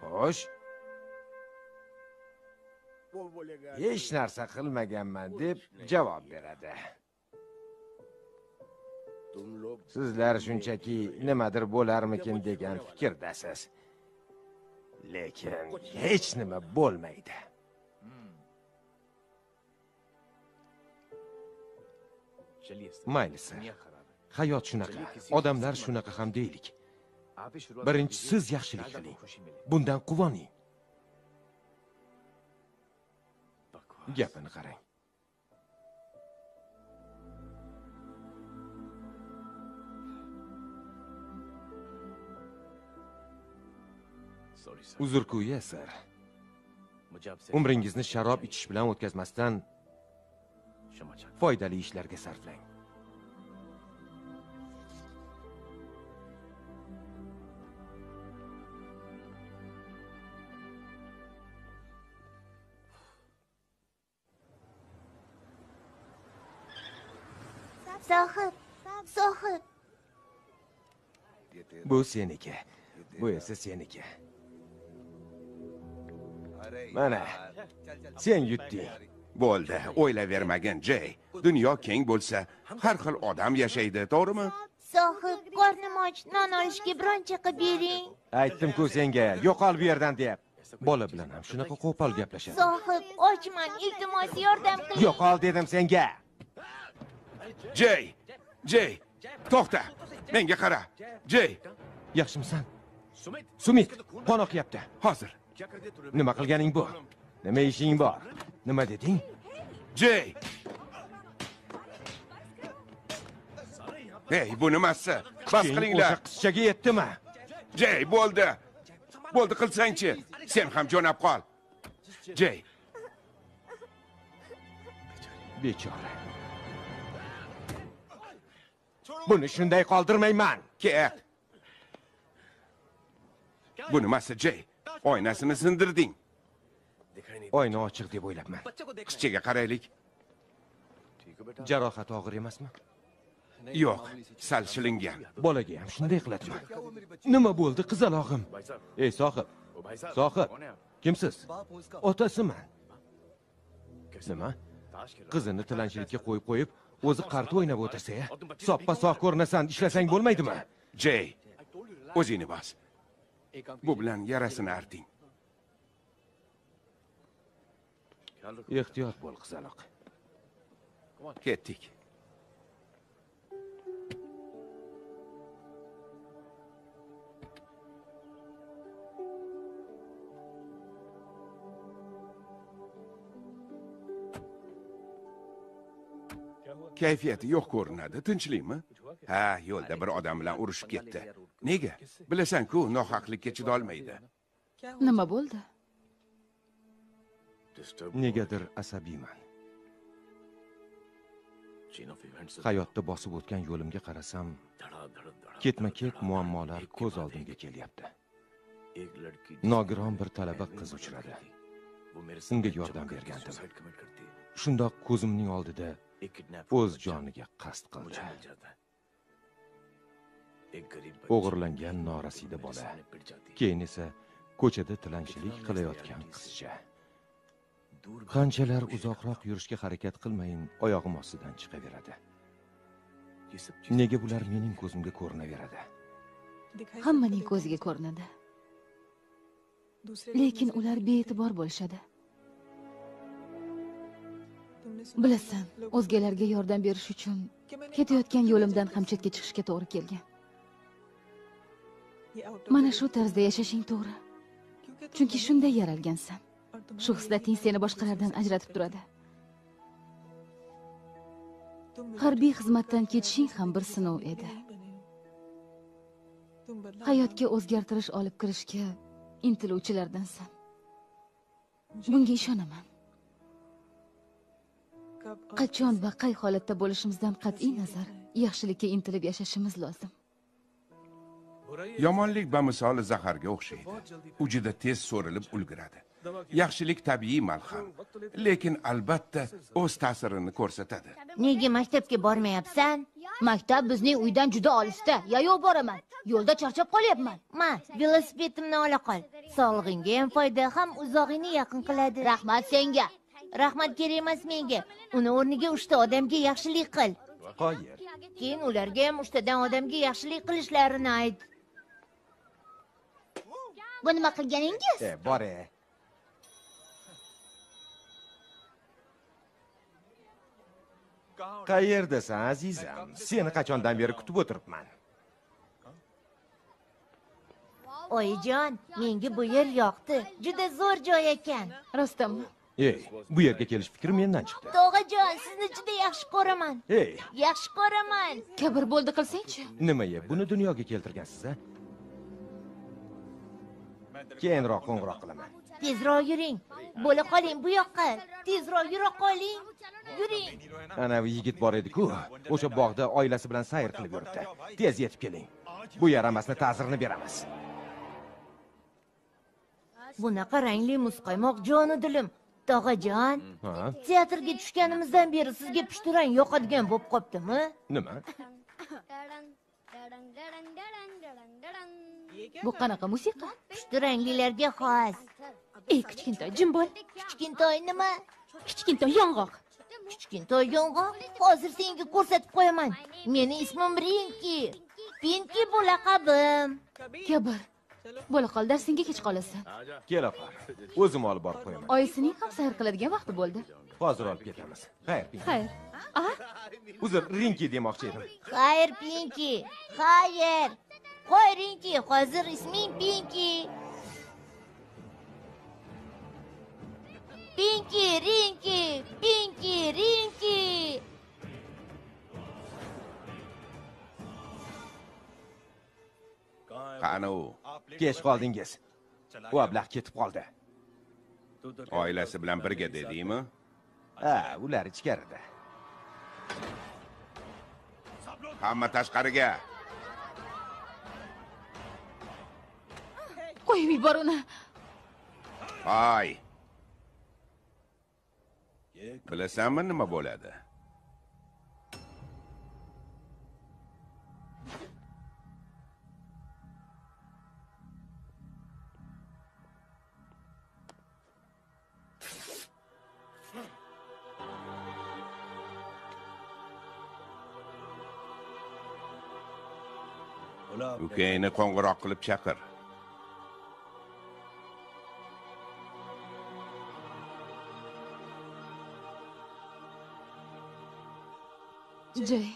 Xo'sh. Hech narsa qilmaganman deb javob beradi. Sizlar shunchaki nimadir bo'larmikin degan fikrdasiz. Lekin hech nima bo'lmaydi. Mayli, hayot shunaqa, odamlar shunaqa ham deylik. Birinchi siz yaxshilik qiling. Bundan quvoning. Gapini qarang. Uzr-ku, sir. Umringizni sharob ichish bilan o'tkazmasdan foydali ishlarga sarflang. Sohib. Bu seniki. Bu esa seniki. Mana, sen yutding. Bo'ldi, o'ylavermagin, Jay. Dunyo keng bo'lsa, har xil odam yashaydi, to'g'rimi? Sohib, qornim och, non olishga biron chiqib bering. Aytdim-ku senga, yo'qol bu yerdan deb. Bola bilan ham shunaqa qo'pol gaplashadi. Sohib, ochman, iltimos yordam qiling. Yo'qol dedim senga. Jay, to'xta. Menga qara. Jay, yaxshimisan? Sumit, qon oqyapti. Hozir. Nima qilganing bu? Nima ishing bor? Nima deding? Jay. Hey, bu nimasi? Bas qilinglar. O'sha qizchaga yetdimi? Jay, bo'ldi. Bo'ldi, qilsangchi. Sen ham jo'nab qol. Jay. Bechora. Buni shunday qoldirmayman. Ket. Bu nimasi, Jay? Oynasini sindirding. Oyna ochiq deb o'ylabman. Qizchaga qaraylik. Jarohat og'ir emasmi? Yo'q, sal shilingan. Bolaga ham shunday qiladimi? Nima bo'ldi, qizalog'im? Ey, Sohib. Sohib, kimsiz? Otasiman. Nima? Qizini tilanchilikka qo'yib, o'zi qarta o'ynab o'tirsa-ya, soppa-sog' ko'rinasan, ishlasang bo'lmaydimi? Jay, o'zingni bos. Bu bilan yarasini arting. Ehtiyot bo'l, qizaloq. Ketdik. Kayfiyati yo'q ko'rinadi, tinchlikmi? Ha, yo'lda bir odam bilan urushib ketdi. Nega? Bilasan-ku, nohaqlikka chidolmaydi. Nima bo'ldi? Negadir asabiyman. Hayotda bosib o'tgan yo'limga qarasam, ketma-ket muammolar ko'z oldimga kelyapti. Nogiron bir talaba qiz uchradi. Unga yordam bergandim. Shundoq ko'zimning oldida o'z joniga qasd qildi. O'g'irlangan norasida bola, keyin esa ko'chada tilanchilik qilayotgan qizcha. Qanchalar uzoqroq yurishga harakat qilmayin, oyog'im ostidan chiqaveradi. Nega bular mening ko'zimga ko'rinaveradi? Hammaning ko'ziga ko'rinadi. Lekin ular bee'tibor bo'lishadi. Bilasan, o'zgalarga yordam berish uchun ketayotgan yo'limdan ham chetga chiqishga to'g'ri kelgan. Mana shu tarzda yashashing to'g'ri. Chunki shunday yaralgansan. Shu hislating seni boshqalardan ajratib turadi. Harbiy xizmatdan ketishing ham bir sinov edi. Hayotga o'zgartirish olib kirishga intiluvchilardansan. Bunga ishonaman. Qachon va qay holatda bo'lishimizdan qat'iy nazar, yaxshilikka intilib yashashimiz lozim. Yomonlik bamisoli zaharga o'xshaydi. U juda tez so'rilib ulguradi. Yaxshilik tabiiy malham, lekin albatta o'z ta'sirini ko'rsatadi. Nega maktabga bormayapsan? Maktab bizning uydan juda olisda. Yayov boraman. Yo'lda charchab qolyapman. Ma, velosipedimni ola qol. Sog'lig'ingga ham foyda, ham uzoqingni yaqin qiladi. Rahmat senga. Rahmat kerak emas menga. Uni o'rniga 3 ta odamga yaxshilik qil. Qo'yir. Keyin ularga ham 3 tadan odamga yaxshilik qilishlarini ayt. Bu nima qilganingiz? Bor. Qayerdasan, azizam? Seni qachondan beri kutib o'tiribman. Oyijon, menga bu yer yoqdi. Juda zo'r joy ekan. Rostmi? Bu yerga kelish fikrim mendan chiqdi. Tog'ajon, sizni juda yaxshi ko'raman. Yaxshi ko'raman. Kabr bo'ldi qilsang-chi? Nimaga buni dunyoga keltirgansiz, a? Keyinroq qo'ng'iroq qilaman. Tezroq yuring. Bo'la qoling bu yoqqa. Tezroq yura qoling. Yuring. Ana bu yigit bor edi-ku, o'sha bog'da oilasi bilan sayr qilib yuribdi. Tez yetib keling. Bu yaramasni ta'sirini beramiz. Bunaqa rangli muzqaymoq joni dilim. Tog'ajon, teatrga tushganimizdan beri sizga pushtirang yoqadigan bo'lib qoptimi? Nima? Bu qanaqa musiqa? Pushtiranglilarga xos. Ey, kichkintoy, jim bo'l. Kichkintoy nima? Kichkintoy yong'oq. Kichkintoy yong'oq? Hozir senga ko'rsatib qo'yaman. Meni ismim Rinki. Pinki bu laqabim. Kabr. Bo'la qol, darsingga kech qolasan. Kel opa. O'zim olib borib qo'yaman. Oyisining ham sayr qiladigan vaqti bo'ldi. Hozir olib ketamiz. Xayr, Pinki. Xayr. Uzr, Rinki demoqchi edim. Xayr, Pinki. Xayr. Qo'y Rinki, hozir isming Pinki. Pinki, Rinki, Pinki, Rinki. Qani u? Kech qoldingiz. U ablah ketib qoldi. Oilasi bilan birga dedingmi? Ha, ular ichkarida. Hamma tashqariga. Qo'yib yubor uni. Voy. Bilasanmi nima bo'ladi? ukangni qo'ng'iroq qilib chaqir. Jay.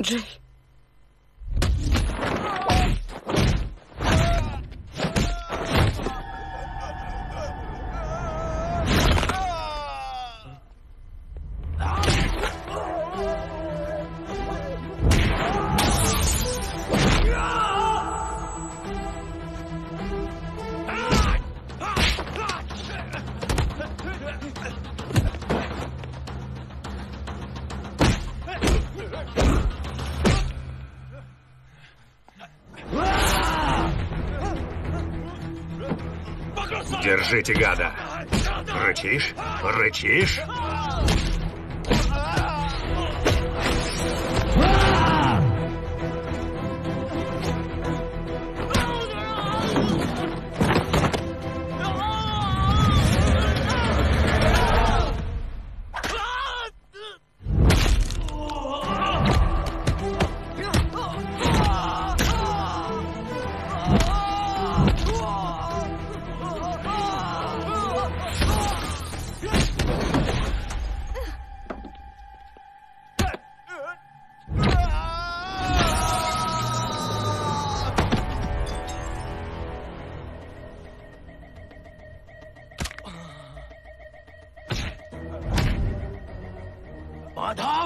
Jay. Держите, гада. Рычишь? Рычишь?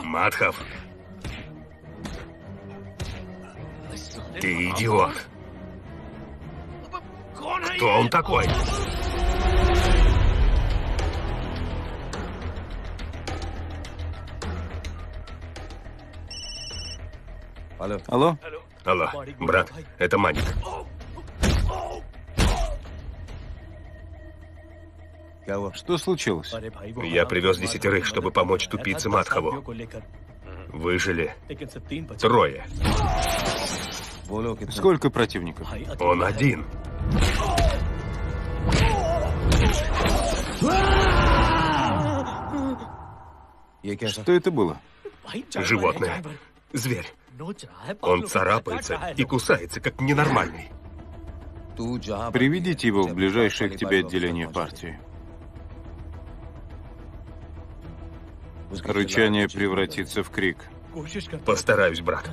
Мадхав. Ты идиот. Кто он такой? Алло? Алло, брат, это Маник. Что случилось? Я привез 10, чтобы помочь тупице Мадхаву. Выжили 3. Сколько противников? Он один. Что это было? Животное. Зверь. Он царапается и кусается, как ненормальный. Приведите его в ближайшее к тебе отделение партии. Рычание превратится в крик. Постараюсь, брат.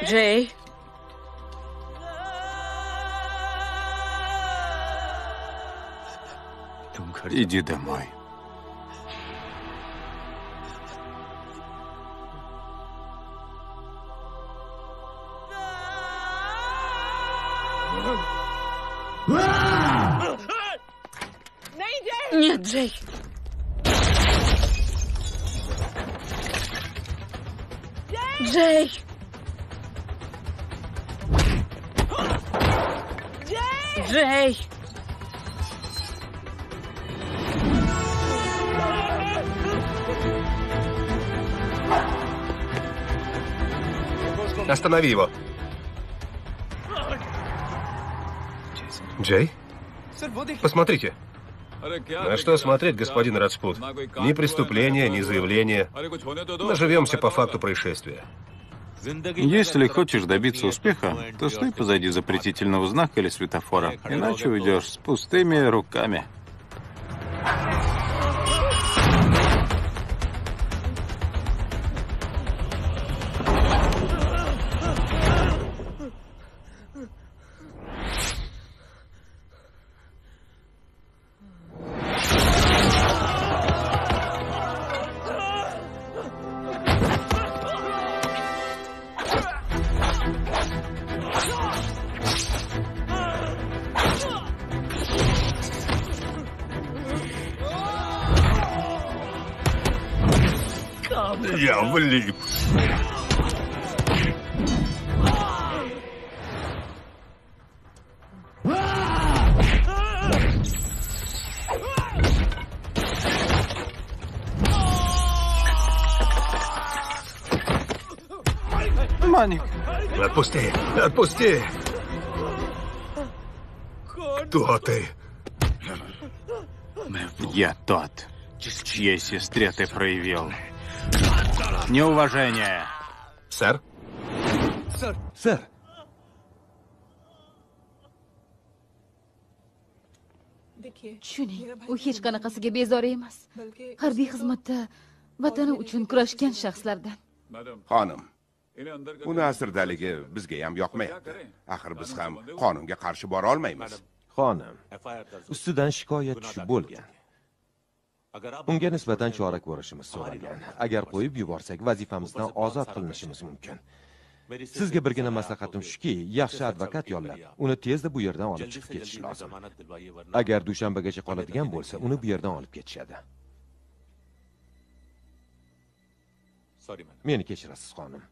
Джей. Иди домой. Нет, Джей. Джей. Джей. Останови его. Джей? Посмотрите. На что смотреть, господин Раджпут? Ни преступления, ни заявления. Наживемся по факту происшествия. Если хочешь добиться успеха, то стой позади запретительного знака или светофора, иначе уйдешь с пустыми руками. Я влип. Маник. Отпусти, отпусти. Кто ты? Я тот, чьей сестре ты проявил неуважение. Сэр? Сэр. tushuning, u hech qanaqasiga bezori emas. Harbiy xizmatda vatani uchun kurashgan shaxslardan. Xonim, uni asrdaligi bizga ham yoqmayapti. Axir biz ham qonunga qarshi bora olmaymiz. Xonim, ustidan shikoyat tushib bo'lgan. Unga nisbatan chora ko'rishimiz so'ralgan. Agar qo'yib yuborsak, vazifamizdan ozod qilinishimiz mumkin. Sizga birgina maslahatim shuki, yaxshi advokat yollab, uni tezda bu yerdan olib chiqib ketish lozim. Agar dushanbagacha qoladigan bo'lsa, uni bu yerdan olib ketishadi. Meni kechirasiz, xonim.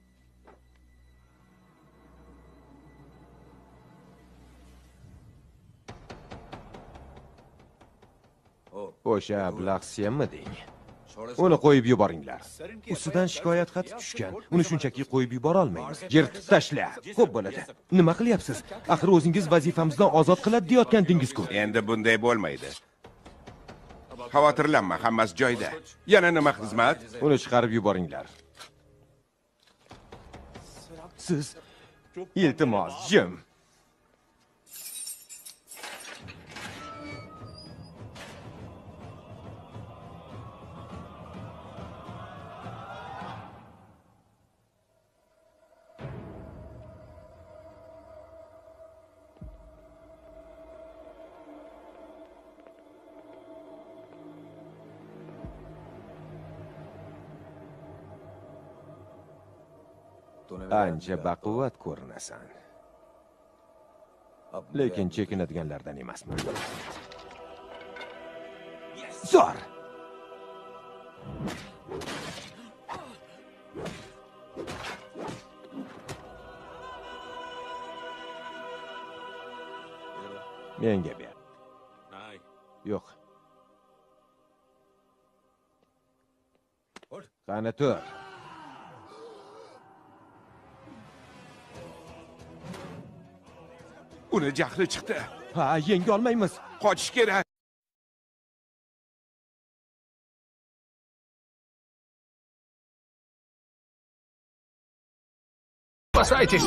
O'sha ablah senmiding? Uni qo'yib yuboringlar. Ustidan shikoyat xati tushgan. Uni shunchaki qo'yib yubora olmaymiz. Yirtib tashla. Xo'p bo'ladi. Nima qilyapsiz? Axir o'zingiz vazifamizdan ozod qiladi deyotgandingiz-ku. Endi bunday bo'lmaydi. Xavotirlanma, hammasi joyida. Yana nima xizmat? Uni chiqarib yuboringlar. Siz iltimos, jim. Ancha baquvvat ko'rinasan. Lekin chekinadiganlardan emasman. Zor. Menga ber. Yo'q. Qani tur. Uni jahli chiqdi. Ha, yenga olmaymiz. Qochish kerak. Спасайтесь!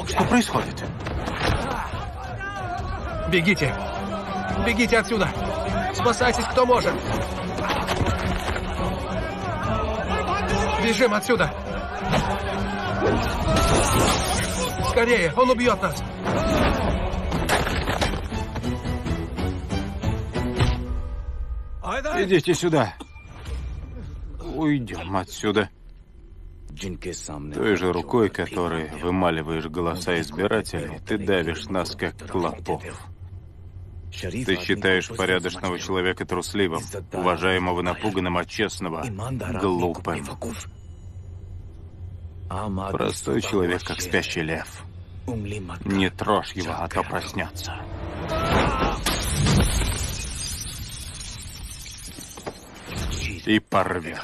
Что происходит? Бегите! Бегите отсюда! Спасайтесь, кто может! Бежим отсюда! Скорее, он убьет нас! Идите сюда. Уйдем отсюда. Той же рукой, которой вымаливаешь голоса избирателей, ты давишь нас, как клопов. Ты считаешь порядочного человека трусливым, уважаемого напуганным, а честного глупым. Простой человек, как спящий лев. Не трожь его, а то проснется. И порвет.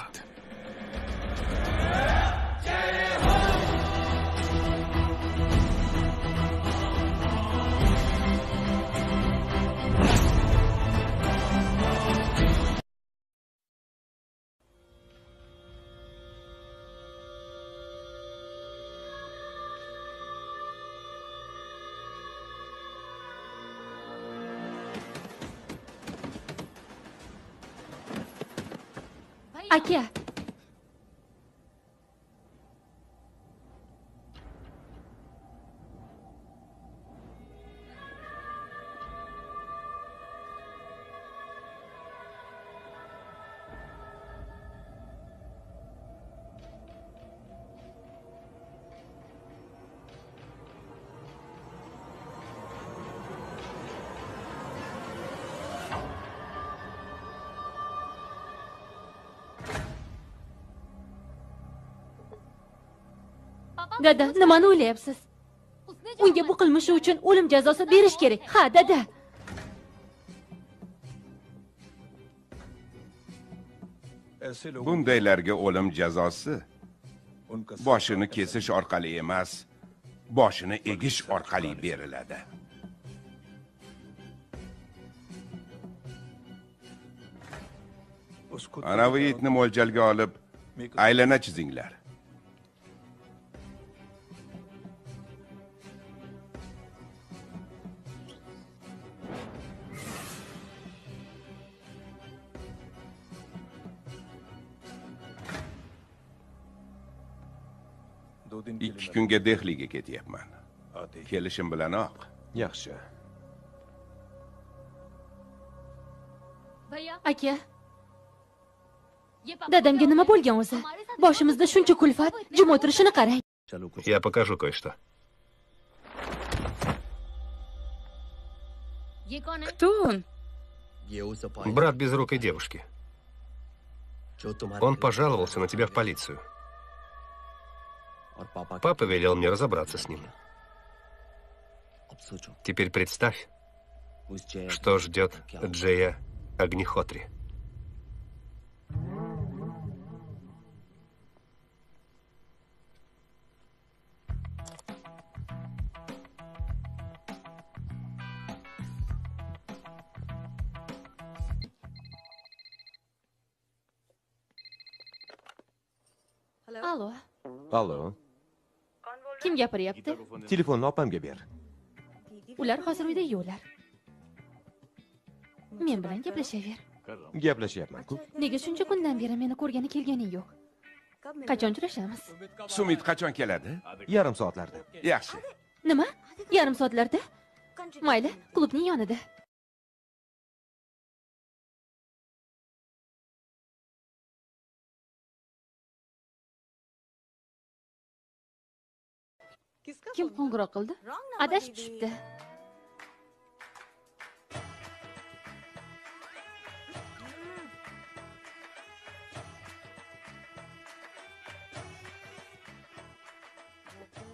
Aka. Dada, nimani o'ylayapsiz? Unga bu qilmishi uchun o'lim jazosi berish kerak. Ha, dada. Bundaylarga o'lim jazosi boshini kesish orqali emas, boshini egish orqali beriladi. Anavi itni mo'ljalga olib, aylana chizinglar. Ikki kunga Dehliga ketyapman. Kelishim bilanoq. Yaxshi. Aka. Dadamga nima bo'lgan o'zi? Boshimizda shuncha kulfat, jim o'tirishini qarang. Я покажу кое-что. Кто он? Брат безрукой девушки. Он пожаловался на тебя в полицию. Папа велел мне разобраться с ним. Теперь представь, что ждет Джея Огнехотри. Alo. Allo. Kim gapiryapti? Telefonni opamga ber. Ular hozir uyda yo'qlar. Men bilan gaplashaver. Gaplashyapman-ku. Nega shuncha kundan beri meni ko'rgani kelganing yo'q? Qachon uchrashamiz? Sumit qachon keladi? Yarim soatlarda. Yaxshi. Nima? Yarim soatlarda? Mayli, klubning yonida. Kim qo'ng'iroq qildi? Adashib tushibdi.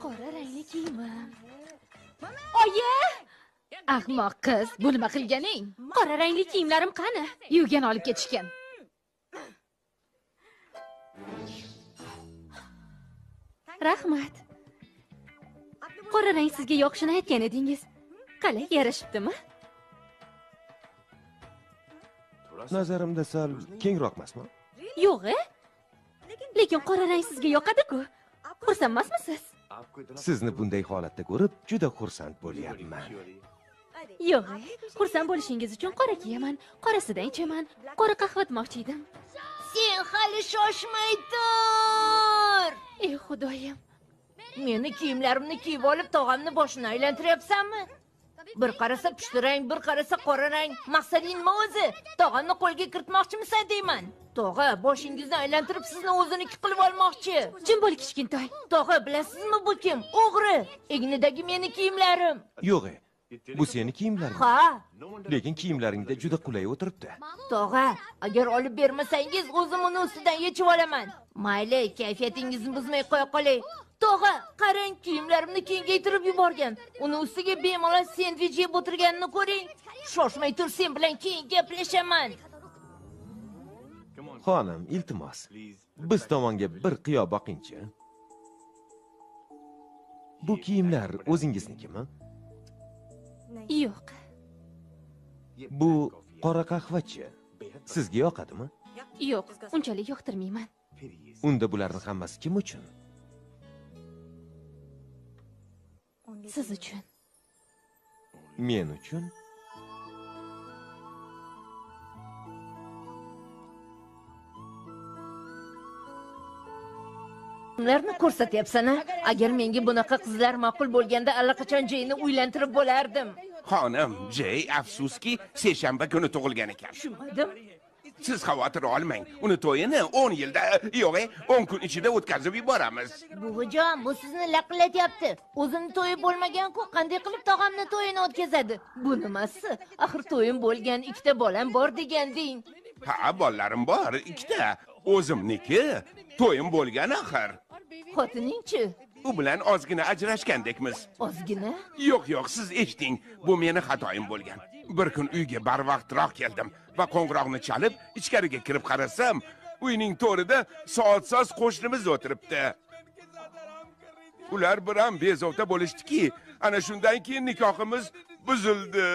Qora rangli kiyimim. Oyi! Ahmoq qiz, bu nima qilganing? Qora rangli kiyimlarim qani? Yuvgan olib ketishgan. Rahmat. Qora rang sizga yoqishini aytgan edingiz. Qalay, yarashibdimi? Nazarimda sal kengroqmasmi? Yo'q-a? Lekin qora rang sizga yoqadi-ku. Xursand emasmisiz? Sizni bunday holatda ko'rib, juda xursand bo'lyapman. Yo'q, xursand bo'lishingiz uchun qora kiyaman, qorasidan ichaman, qora qahva etmoqchi edim. Sen hali shoshmay tur. Ey xudoyim. Meni kiyimlarimni kiyib olib, tog'amni boshini aylantiryapsanmi? Bir qarasa pushti rang, bir qarasa qora rang. Maqsading nima o'zi? Tog'amni qo'lga kiritmoqchimisan deyman. Tog'a boshingizni aylantirib sizni o'ziniki qilib olmoqchi. Jim bo'l kichkintoy. Tog'a, bilasizmi bu kim? O'g'ri. Egnidagi meni kiyimlarim. Yo'q, bu seni kiyimlaring. Ha. Lekin kiyimlaringda juda qulay o'tiribdi. Tog'a, agar olib bermasangiz, o'zim uni ustidan yechib olaman. Mayli, kayfiyatingizni buzmay qo'ya qolay. Tog'a, qarang, kiyimlarimni kengaytirib yuborgan. Uni ustiga bemalol sendvich yeb o'tirganini ko'ring. Shoshmay tur, sen bilan keyin gaplashaman. Xonim, iltimos, biz tomonga bir qiyo boqingchi. Bu kiyimlar o'zingiznikimi? Yo'q. Bu qora qahvachi sizga yoqadimi? Yo'q, unchalik yoqtirmayman. Unda bularning hammasi kim uchun? Siz uchun. Men uchun? Kimlarni ko'rsatyapsan, a? Agar menga bunaqa qizlar ma'qul bo'lganda allaqachon Jeyni uylantirib bo'lardim. Xonim, Jey afsuski seshanba kuni tug'ilgan ekan. Tushunmadim. Siz xavotir olmang. Uni to'yini 10 yilda, yo'q, 10 kun ichida o'tkazib yuboramiz. Buvijon, bu sizni laqillatyapti. O'zini to'yi bo'lmagan-ku, qanday qilib tog'amni to'yini o'tkazadi? Bu nimasi? Axir to'yim bo'lgan, ikkita bolam bor deganding. Ha, bolalarim bor, ikkita. O'zimniki. To'yim bo'lgan axir. Xotining-chi? U bilan ozgina ajrashgandekmiz. Ozgina? Yo'q, siz eshiting. Bu meni xatoyim bo'lgan. Bir kun uyga barvaqtroq keldim va qo'ng'iroqni chalib, ichkariga kirib qarasam, uyning to'rida soat-soz qo'shnimiz o'tiribdi. Ular bilan bezovta bo'lishdiki, ana shundan keyin nikohimiz buzildi.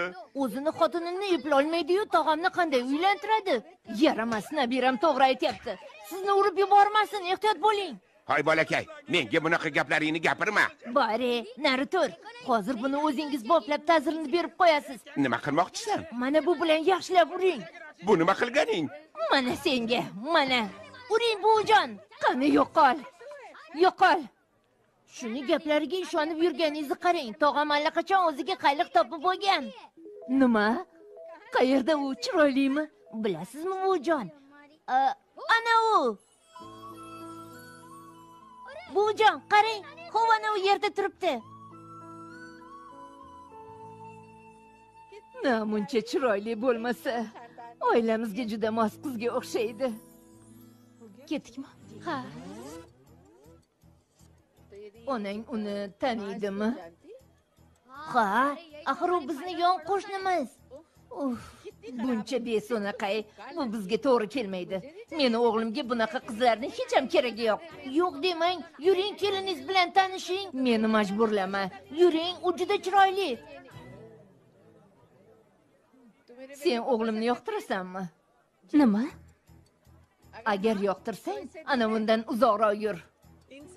O'zini xotinini eplolmaydi-yu, tog'amni qanday uylantiradi? Yaramas, nabiram to'g'ri aytyapti. Sizni urib yubormasin, ehtiyot bo'ling. Hoy bolakay, menga bunaqa gaplaringni gapirma. Bari, nari tur. Hozir buni o'zingiz boplab ta'zirini berib qo'yasiz. Nima qilmoqchisan? Mana bu bilan yaxshilab uring. Bu nima qilganing? Mana senga, mana. Uring buvijon. Qani yo'qol. Yo'qol. Shuni gaplariga ishonib yurganingizni qarang. Tog'am allaqachon o'ziga qayliq topib bo'lgan. Nima? Qayerda u? Chiroylimi? Bilasizmi buvijon? Ana u. Buvijon, qarang, qovana u yerda turibdi. Namuncha chiroyli bo'lmasa, oilamizga juda mos qizga o'xshaydi. Ketdikmi? Ha. Onang uni taniydimi? Ha, axir u bizni yon qo'shnimiz. Buncha besonaqay, bu bizga to'g'ri kelmaydi. Meni o'g'limga bunaqa qizlarni hech ham keragi yo'q. Yo'q demang, yuring keliningiz bilan tanishing. Meni majburlama. Yuring, u juda chiroyli. Sen o'g'limni yoqtirasanmi? Nima? Agar yoqtirsang, ana bundan uzoqroq yur.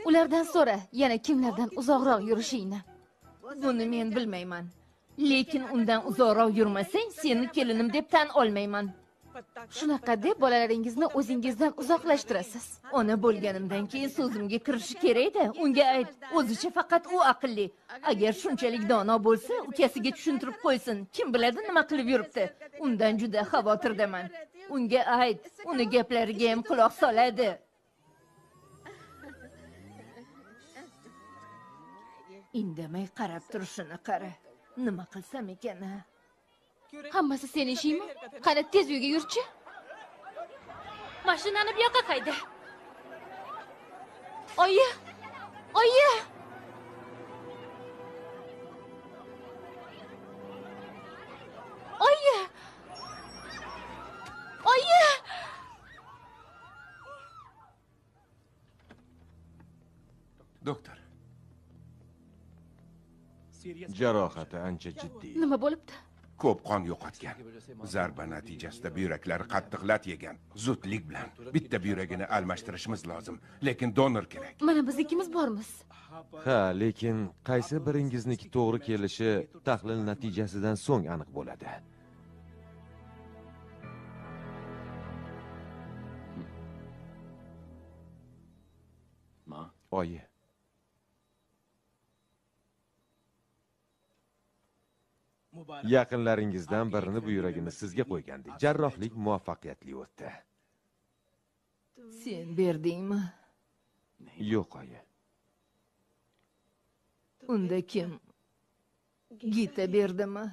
Ulardan so'ra, yana kimlardan uzoqroq yurishingni. Buni men bilmayman. Lekin undan uzoqroq yurmasang, seni kelinim deb tan olmayman. Shunaqa deb bolalaringizni o'zingizdan uzoqlashtirasiz. Ona bo'lganimdan keyin so'zimga kirishi kerak-da. Unga ayt, o'zicha faqat u aqlli. Agar shunchalik dono bo'lsa, ukasiga tushuntirib qo'ysin. Kim biladi nima qilib yuribdi. Undan juda xavotirdaman. Unga ayt, uni gaplariga ham quloq soladi. Indamay qarab turishini qara. Nima qilsam ekan? Hammasi sening ishingmi? Qani tez uyga yurchi. Mashinani bu yoqqa qayda? Oyi! Oyi! Oyi! Oyi! Doktor. Jarohati ancha jiddiy. Nima bo'libdi? Ko'p qon yo'qotgan. Zarba natijasida buyraklari qattiqlat yegan. Zudlik bilan bitta buyragini almashtirishimiz lozim, lekin donor kerak. Mana biz ikkimiz bormiz. Ha, lekin qaysi biringizniki to'g'ri kelishi tahlil natijasidan so'ng aniq bo'ladi. Oyi. Yaqinlaringizdan birini buyragini sizga qo'ygandik. Jarrohlik muvaffaqiyatli o'tdi. Sen berdingmi? Yo'q, oyi. Unda kim? Gita berdimi?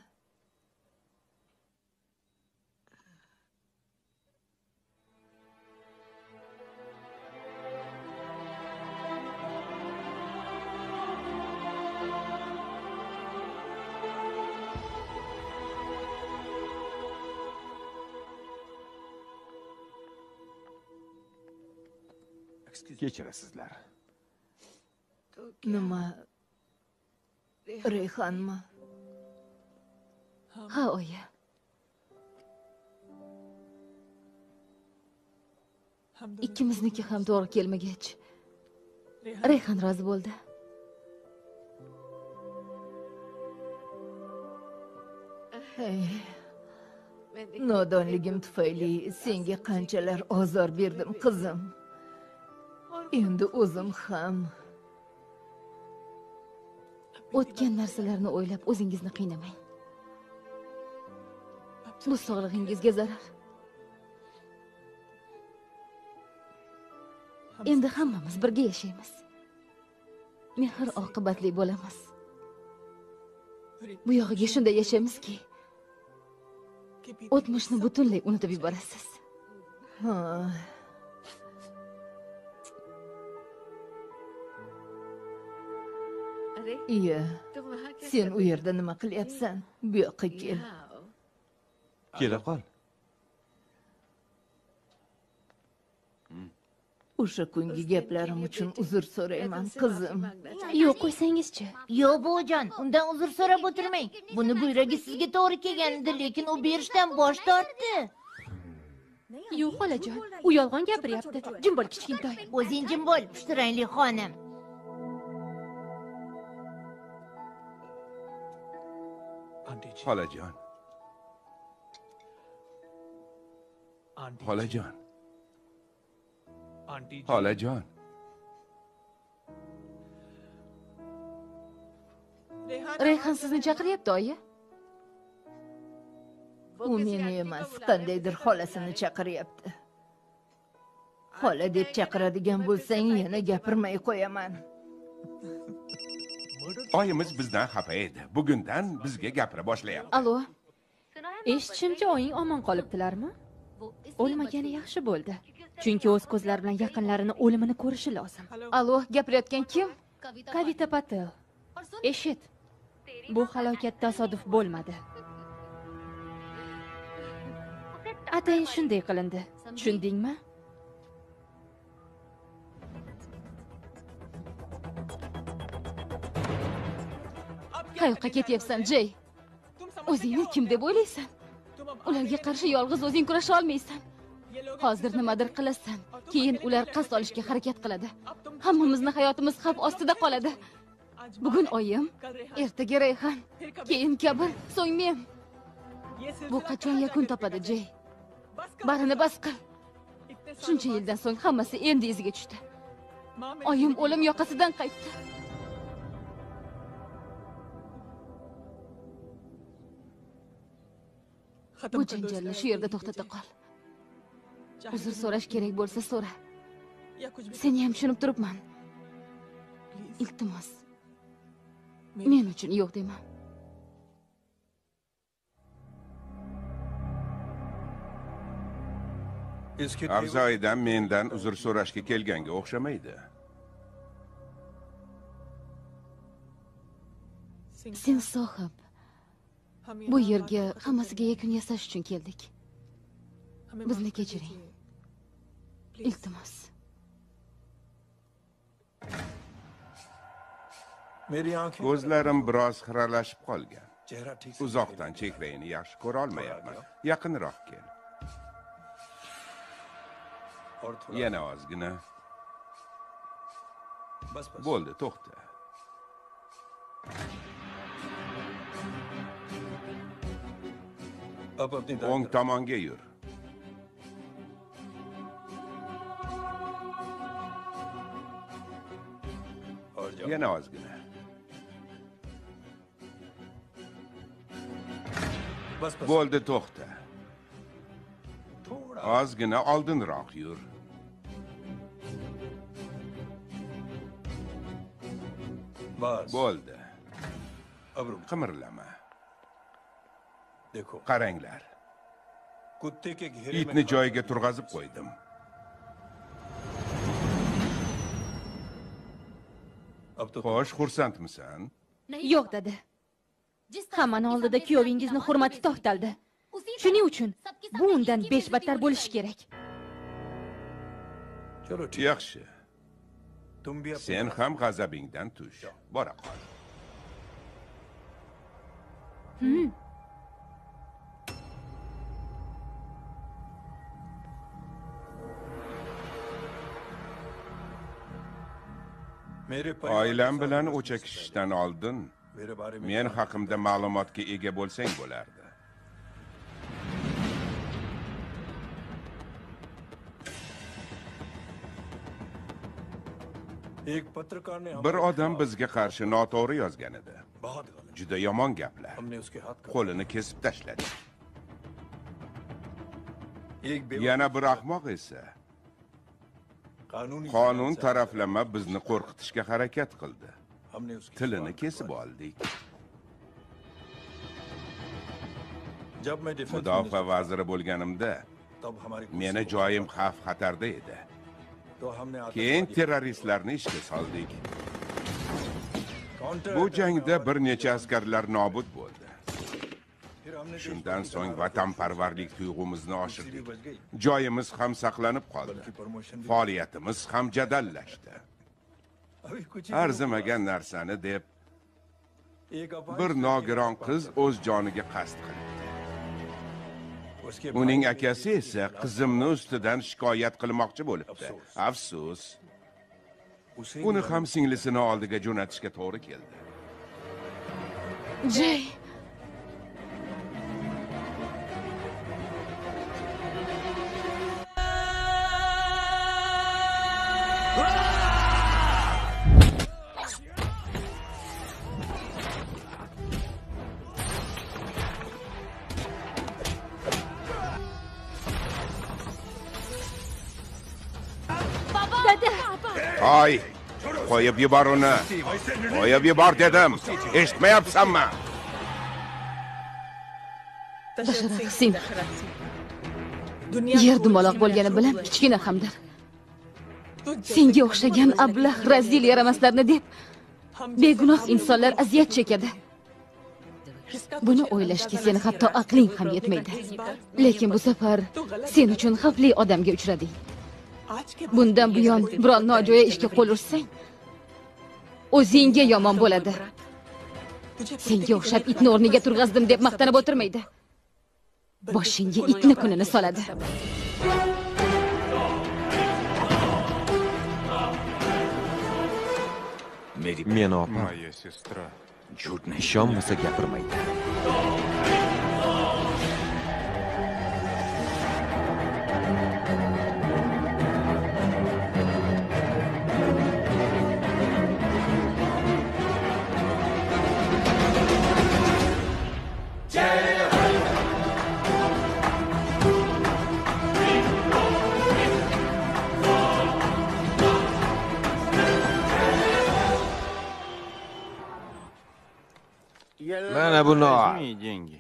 Kechirasizlar. Nima? Rayhonmi? Ha, oyi. Ikkimizniki ham to'g'ri kelmagach, Rayhon rozi bo'ldi. Hey, nodonligim tufayli senga qanchalar ozor berdim, qizim. Endi o'zim ham. O'tgan narsalarni o'ylab o'zingizni qiynamang. Bu sog'lig'ingizga zarar. Endi hammamiz birga yashaymiz. Mehr oqibatli bo'lamiz. Bu yog'iga shunday yashaymizki, o'tmishni butunlay unutib yuborasiz. Ha. Iya. Sen u yerda nima qilyapsan? Bu yoqqa kel. Kela qol. O'sha kungi gaplarim uchun uzr so'rayman, qizim. Yo'q, qo'ysangizchi. Yo'q, buvijon, undan uzr so'rab o'tirmang. Buni buyragi sizga to'g'ri kelgan edi, lekin u berishdan bosh tortdi. Yo'q, xolajon, u yolg'on gapiryapti. Jim bo'l, kichkintoy. O'zing jim bo'l, pushtirangli xonim. Xolajon. Xolajon. Xolajon. Rayhon sizni chaqiryapti, oyi. U meni emas, qandaydir xolasini chaqiryapti. Xola deb chaqiradigan bo'lsang, yana gapirmay qo'yaman. Oyimiz bizdan xafa edi. Bugundan bizga gapira boshlayapti. Alo. Eshitishimcha oying omon qolibdilarmi? O'lmagani yaxshi bo'ldi. Chunki o'z ko'zlari bilan yaqinlarini o'limini ko'rishi lozim. Alo, gapirayotgan kim? Kavita Patel. Eshit. Bu halokat tasodif bo'lmadi. Atayin shunday qilindi. Tushundingmi? Qayoqqa ketyapsan, Jey? O'zingni kim deb o'ylaysan? Ularga qarshi yolg'iz o'zing kurasha olmaysan. Hozir nimadir qilasan, keyin ular qasd olishga harakat qiladi. Hammamizni hayotimiz xavf ostida qoladi. Bugun oyim, ertaga Rayhon, keyin Kabir, so'ng men. Bu qachon yakun topadi, Jey? Barini bas qil. Shuncha yildan so'ng hammasi endi iziga tushdi. Oyim o'lim yoqasidan qaytdi. Bu janjalni shu yerda to'xtata qol. Uzr so'rash kerak bo'lsa so'ra. Seni ham tushunib turibman. Iltimos. Men uchun yo'q dema. Avzoyidan mendan uzr so'rashga kelganga o'xshamaydi. Sen sohib. Bu yerga hammasiga yakun yasash uchun keldik. Bizni kechiring. Iltimos. Ko'zlarim biroz xiralashib qolgan. Uzoqdan chehrangni yaxshi ko'ra olmayapman. Yaqinroq kel. Yana ozgina. Bo'ldi, to'xta. O'ng tomonga yur. Yana ozgina. Bo'ldi, to'xta. Ozgina oldinroq yur. Bo'ldi. Qimirlama. Qaranglar. Itni joyiga turg'azib qo'ydim. Xo'sh, xursandmisan? Yo'q dedi. Hammani oldida kuyovingizni hurmati to'xtaldi. Shuning uchun bu undan 5 battar bo'lishi kerak. Yaxshi. Sen ham g'azabingdan tush. Bora qol. Oilam bilan o'chakishishdan oldin men haqimda ma'lumotga ega bo'lsang bo'lardi. Bir odam bizga qarshi noto'g'ri yozgan edi. Juda yomon gaplar. Qo'lini kesib tashladi. Yana bir ahmoq esa qonun taraflama bizni qo'rqitishga harakat qildi. Tilini kesib oldik. Mudofaa vaziri bo'lganimda meni joyim xavf xatarda edi. Keyin terroristlarni ishga soldik. Bu jangda bir necha askarlar nobud bo'ldi. Shundan so'ng vatanparvarlik tuyg'umizni oshirdik. Joyimiz ham saqlanib qoldi. Faoliyatimiz ham jadallashdi. Arzimagan narsani deb bir nogiron qiz o'z joniga qasd qildi. Uning akasi esa qizimni ustidan shikoyat qilmoqchi bo'libdi. Afsus. Uni ham singlisini oldiga jo'natishga to'g'ri keldi. Jay. Hoy, qo'yib yubor uni. Qo'yib yubor dedim. Eshitmayapsanmi? Sen yer dumaloq bo'lgani bilan kichkina hamdir. Senga o'xshagan ablah razil yaramaslarni deb begunoh insonlar aziyat chekadi. Buni o'ylashga seni hatto aqling ham yetmaydi. Lekin bu safar sen uchun xavfli odamga uchrading. Bundan buyon biron nojo'ya ishga qo'l ursang, o'zingga yomon bo'ladi. Senga o'xshab itni o'rniga turg'azdim deb maqtanib o'tirmaydi. Boshingga itni kunini soladi. Meni opam Моя сестра. ishonmasa gapirmaydi. Mana buni ol. Возьми деньги.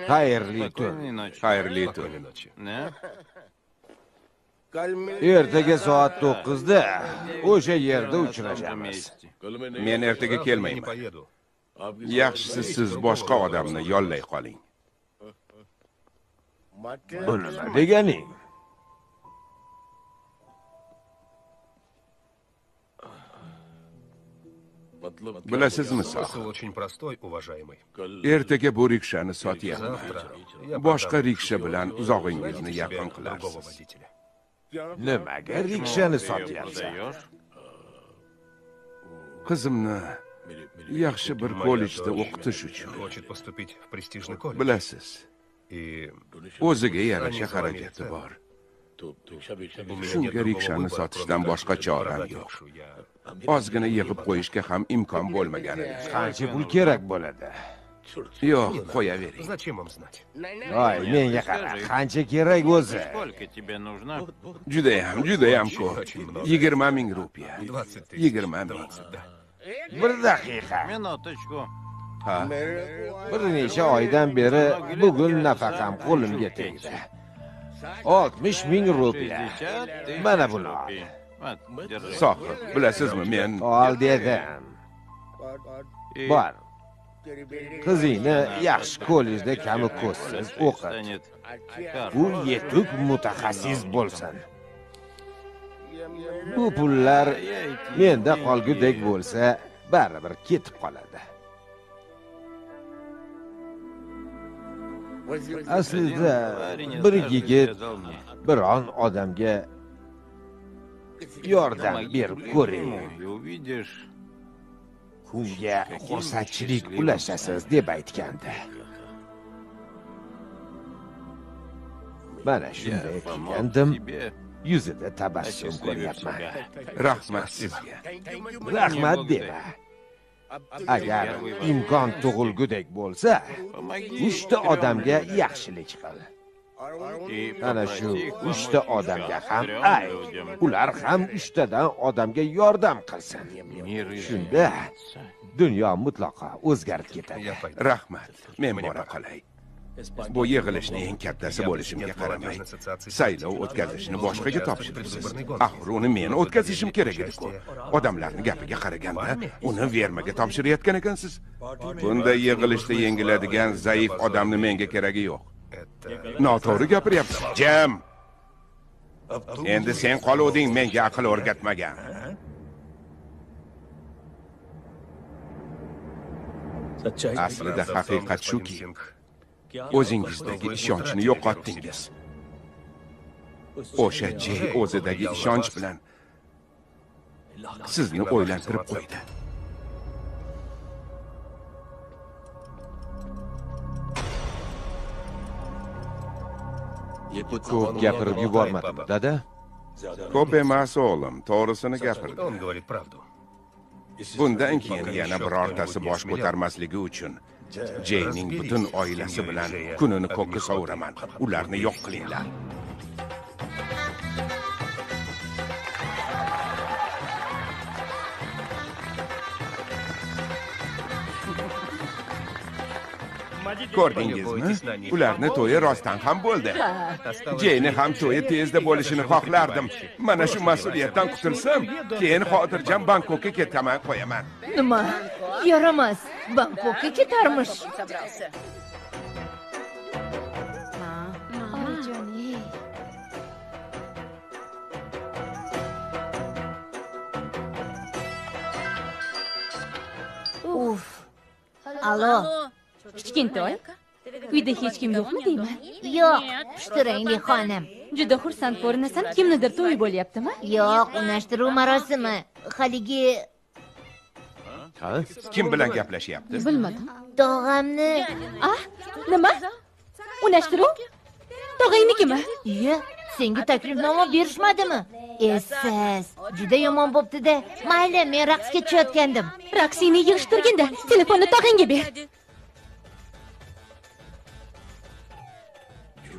Xayrli tun. Спокойной ночи. Xayrli tun. Да? Ertaga soat 9da o'sha yerda uchrashamiz. Вместе. Men ertaga kelmayman. Yaxshisi siz boshqa odamni yollay qoling. Bu nima deganing? Bilasizmi, Смысл очень простой, уважаемый. ertaga bu rikshani sotyapman. Завтра я Boshqa продам riksha свой bilan автомобиль, uzog'ingizni найдите yaqin себе другого qilarsiz. водителя. Nimaga rikshani Ты её sotyapsan? продаешь? Qizimni yaxshi bir Моя kollejda дочь o'qitish uchun. хочет поступить в престижный колледж. Bilasiz, И o'ziga они yarasha за вами harakati цены. bor. У меня Shunga нет другого rikshani выбора, sotishdan кроме boshqa как choram продать yo'q. рикшу. Я Ozgina yig'ib qo'yishga ham imkon bo'lmagan edi. Qancha pul kerak bo'ladi? Yo'q, qo'yavering. Zачем вам знать? Voy, menga qara, qancha kerak o'zi? Сколько тебе нужно? Judayam ko'p. 20 ming rupiya. 20 тысяч. 20 ming. 20, да. Bir daqiqa. Minutочку. Ha, Bir necha oydan beri bugun nafaqam qo'limga tegdi. 60 ming rupiya. 60 тысяч Mana buni ol. рупий. Вот, держи. sohib, bilasizmi, men Ol dedim. И Bor. Qizingni yaxshi kollejda kami ko'zsiz o'qit. станет U yetuk mutaxassis bo'lsin. Bu pullar menda qolgudek bo'lsa, baribir ketib qoladi. Aslida bir yigit biron odamga yordam berib ko'ring. И увидишь, Unga xursandchilik ulashasiz deb aytgandi. Mana shunday помог qilgandim. тебе. yuzida tabassum ko'ryapman. Rahmat sizga. Rahmat dema. Agar imkon tug'ilgudek bo'lsa, 3 ta odamga yaxshilik qil. Ana shu 3 ta odamga ham ular ham 3 tadan odamga yordam qilsin. Shunda dunyo mutlaqo o'zgarib ketadi. Rahmat. Men bora qolay. Bu yig'ilishning eng kattasi bo'lishimga qaramay, saylov o'tkazishni boshqaga topshiribsiz. Axir uni men o'tkazishim kerak edi-ku. Odamlarning gapiga qaraganda, uni Vermaga topshirayotgan ekansiz. Bunday yig'ilishda yengiladigan zaif odamni menga keragi yo'q. Noto'g'ri gapiryapsiz. Jam. Endi sen qoluvding, menga aql o'rgatmagan. Aslida haqiqat shuki, o'zingizdagi ishonchni yo'qotdingiz. O'sha Jey o'zidagi ishonch bilan sizni o'ylantirib qo'ydi. Ko'p gapirib yubormadim, dada. Ko'p emas o'g'lim, to'g'risini gapirdi. Bundan keyin yana birortasi bosh ko'tarmasligi uchun Jeyning butun oilasi bilan kunini ko'kka sovuraman. Ularni yo'q qilinglar. Ko'rdingizmi? Ularni to'yi rostdan ham bo'ldi. Jeyni ham to'yi tezda bo'lishini xohlardim. Mana shu mas'uliyatdan qutulsam, keyin xotirjam Bangkokka ketaman qo'yaman. Nima? Yaramas. Bangkokka ketarmish. Uf. Alo. Kichkintoy, uyda hech kim yo'qmi deyman? Yo'q, pushtirangli xonim. Juda xursand ko'rinasan, kimnidir to'y bo'lyaptimi? Yo'q, unashtiruv marosimi. Haligi Kim bilan gaplashyapti? Bilmadim. tog'amni. Nima? Unashtiruv? Tog'angnikimi? Iye, senga taklifnoma berishmadimi? Esiz, juda yomon bo'pti-da. Mayli, men raqsga tushayotgandim. Raqsini yig'ishtirganda telefonni tog'angga ber.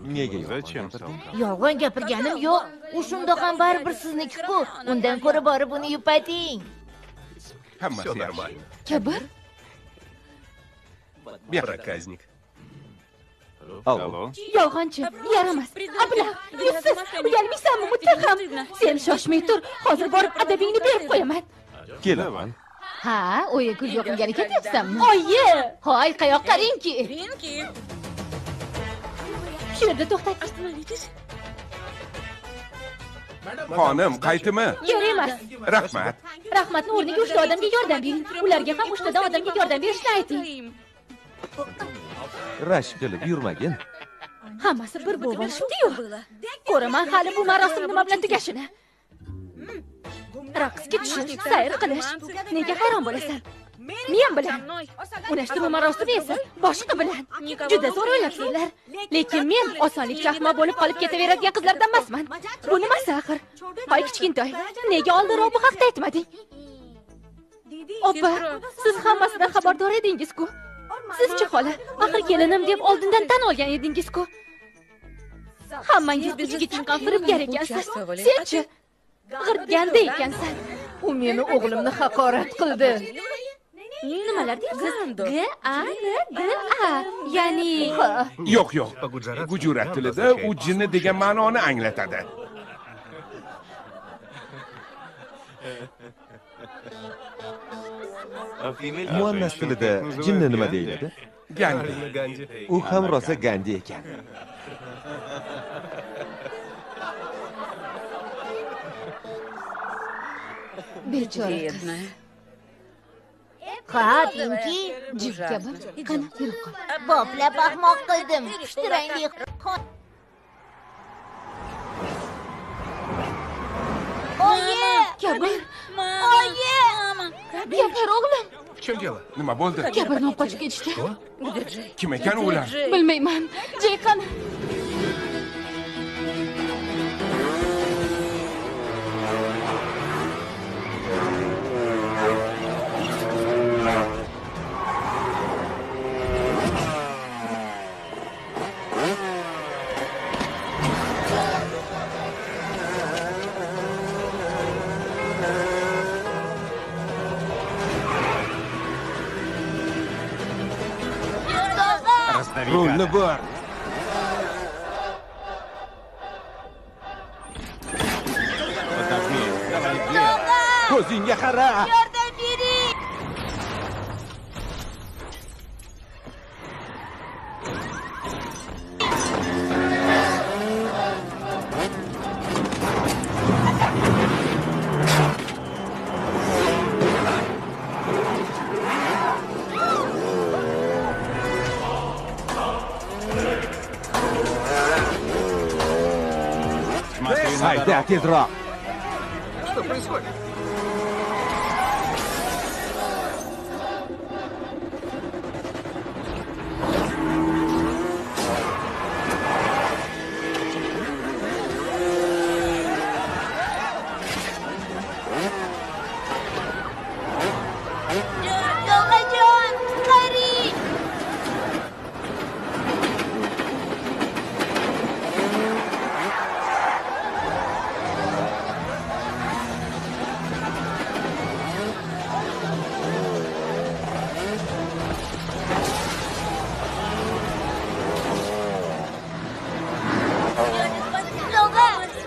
Nega Zачем стал? Yolg'on gapirganim yo'q. U shundoq ham baribir sizniki-ku. Undan ko'ra borib uni yupating. Hammasi yaxshi. Kabir? Проказник. Алло. Yolg'onchi, yaramas. Ablah, yuzsiz, uyalmaysanmi muttaham? Sen shoshmay tur, hozir borib adabingni berib qo'yaman. Kelaman. Ha, o'yi kul yo'qingani ketyapsanmi? Oyi! Hoy, qayoqqa qaringki? Shu yerda to'xtat. Xonim, qaytimi? Yo'q emas. Rahmat. Rahmatni o'rniga 3 ta odamga yordam bering. Ularga ham 3 tadan odamga yordam berishni ayting. Rashk qilib yurmagin. Hammasi bir bo'lishdi-yu. Ko'raman hali bu marosim nima bilan tugashini. Raqsga tushish, sayr qilish. Nega hayron bo'lasan? Men bilan. Unashtiruv marosimi esa boshqa bilan. Juda zo'r o'ylabsizlar. Lekin men osonlikcha ahmoq bo'lib qolib ketaveradigan qizlardan emasman. Bu nimasi axir? Hoy kichkintoy, nega oldinroq bu haqda aytmading? Opa, siz hammasidan xabardor edingiz-ku. Siz-chi xola, axir kelinim deb oldindan tan olgan edingiz-ku. Hammangiz ichiga chiqqan firibgar ekansiz. Sen-chi? G'irtganda ekansan. U meni o'g'limni haqorat qildi. Nimalar deyapsiz? G-A-N-D-A. Ya'ni Yo'q, yo'q. Gujurat tilida u jinni degan ma'noni anglatadi. Muannas tilida jinni nima deyiladi? Gandi. U ham rosa Gandi ekan. Bechora. Бедная. Ha, Pinki, Jif kabi. Qani, yurib qol. boplab ahmoq qildim. Pushtirangli xonim. Oyi! Kabir, Oyi! Kabir o'g'lim. В чем дело? Nima bo'ldi? Kabirni olib qochib ketishdi. Kim ekan ular? Bilmayman. Jey qani? Rulni bor. Ko'zingga qara. Yordam bering! Hayda, tezroq. Что происходит? Tog'ajon, qaring!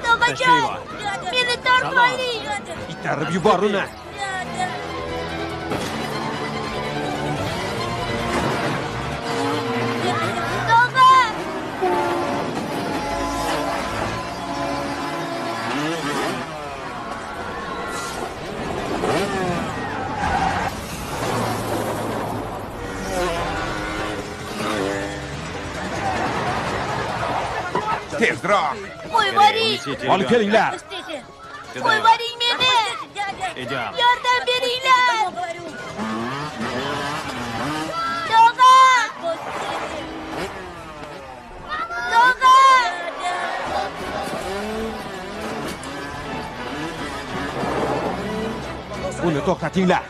Tog'ajon, meni tortmaylik! Itarib yubor uni. Tezroq! Qo'y boring! Olib kelinglar. Qo'y boring meni! Yordam beringlar! Tog'a! Tog'a! Uni to'xtatinglar.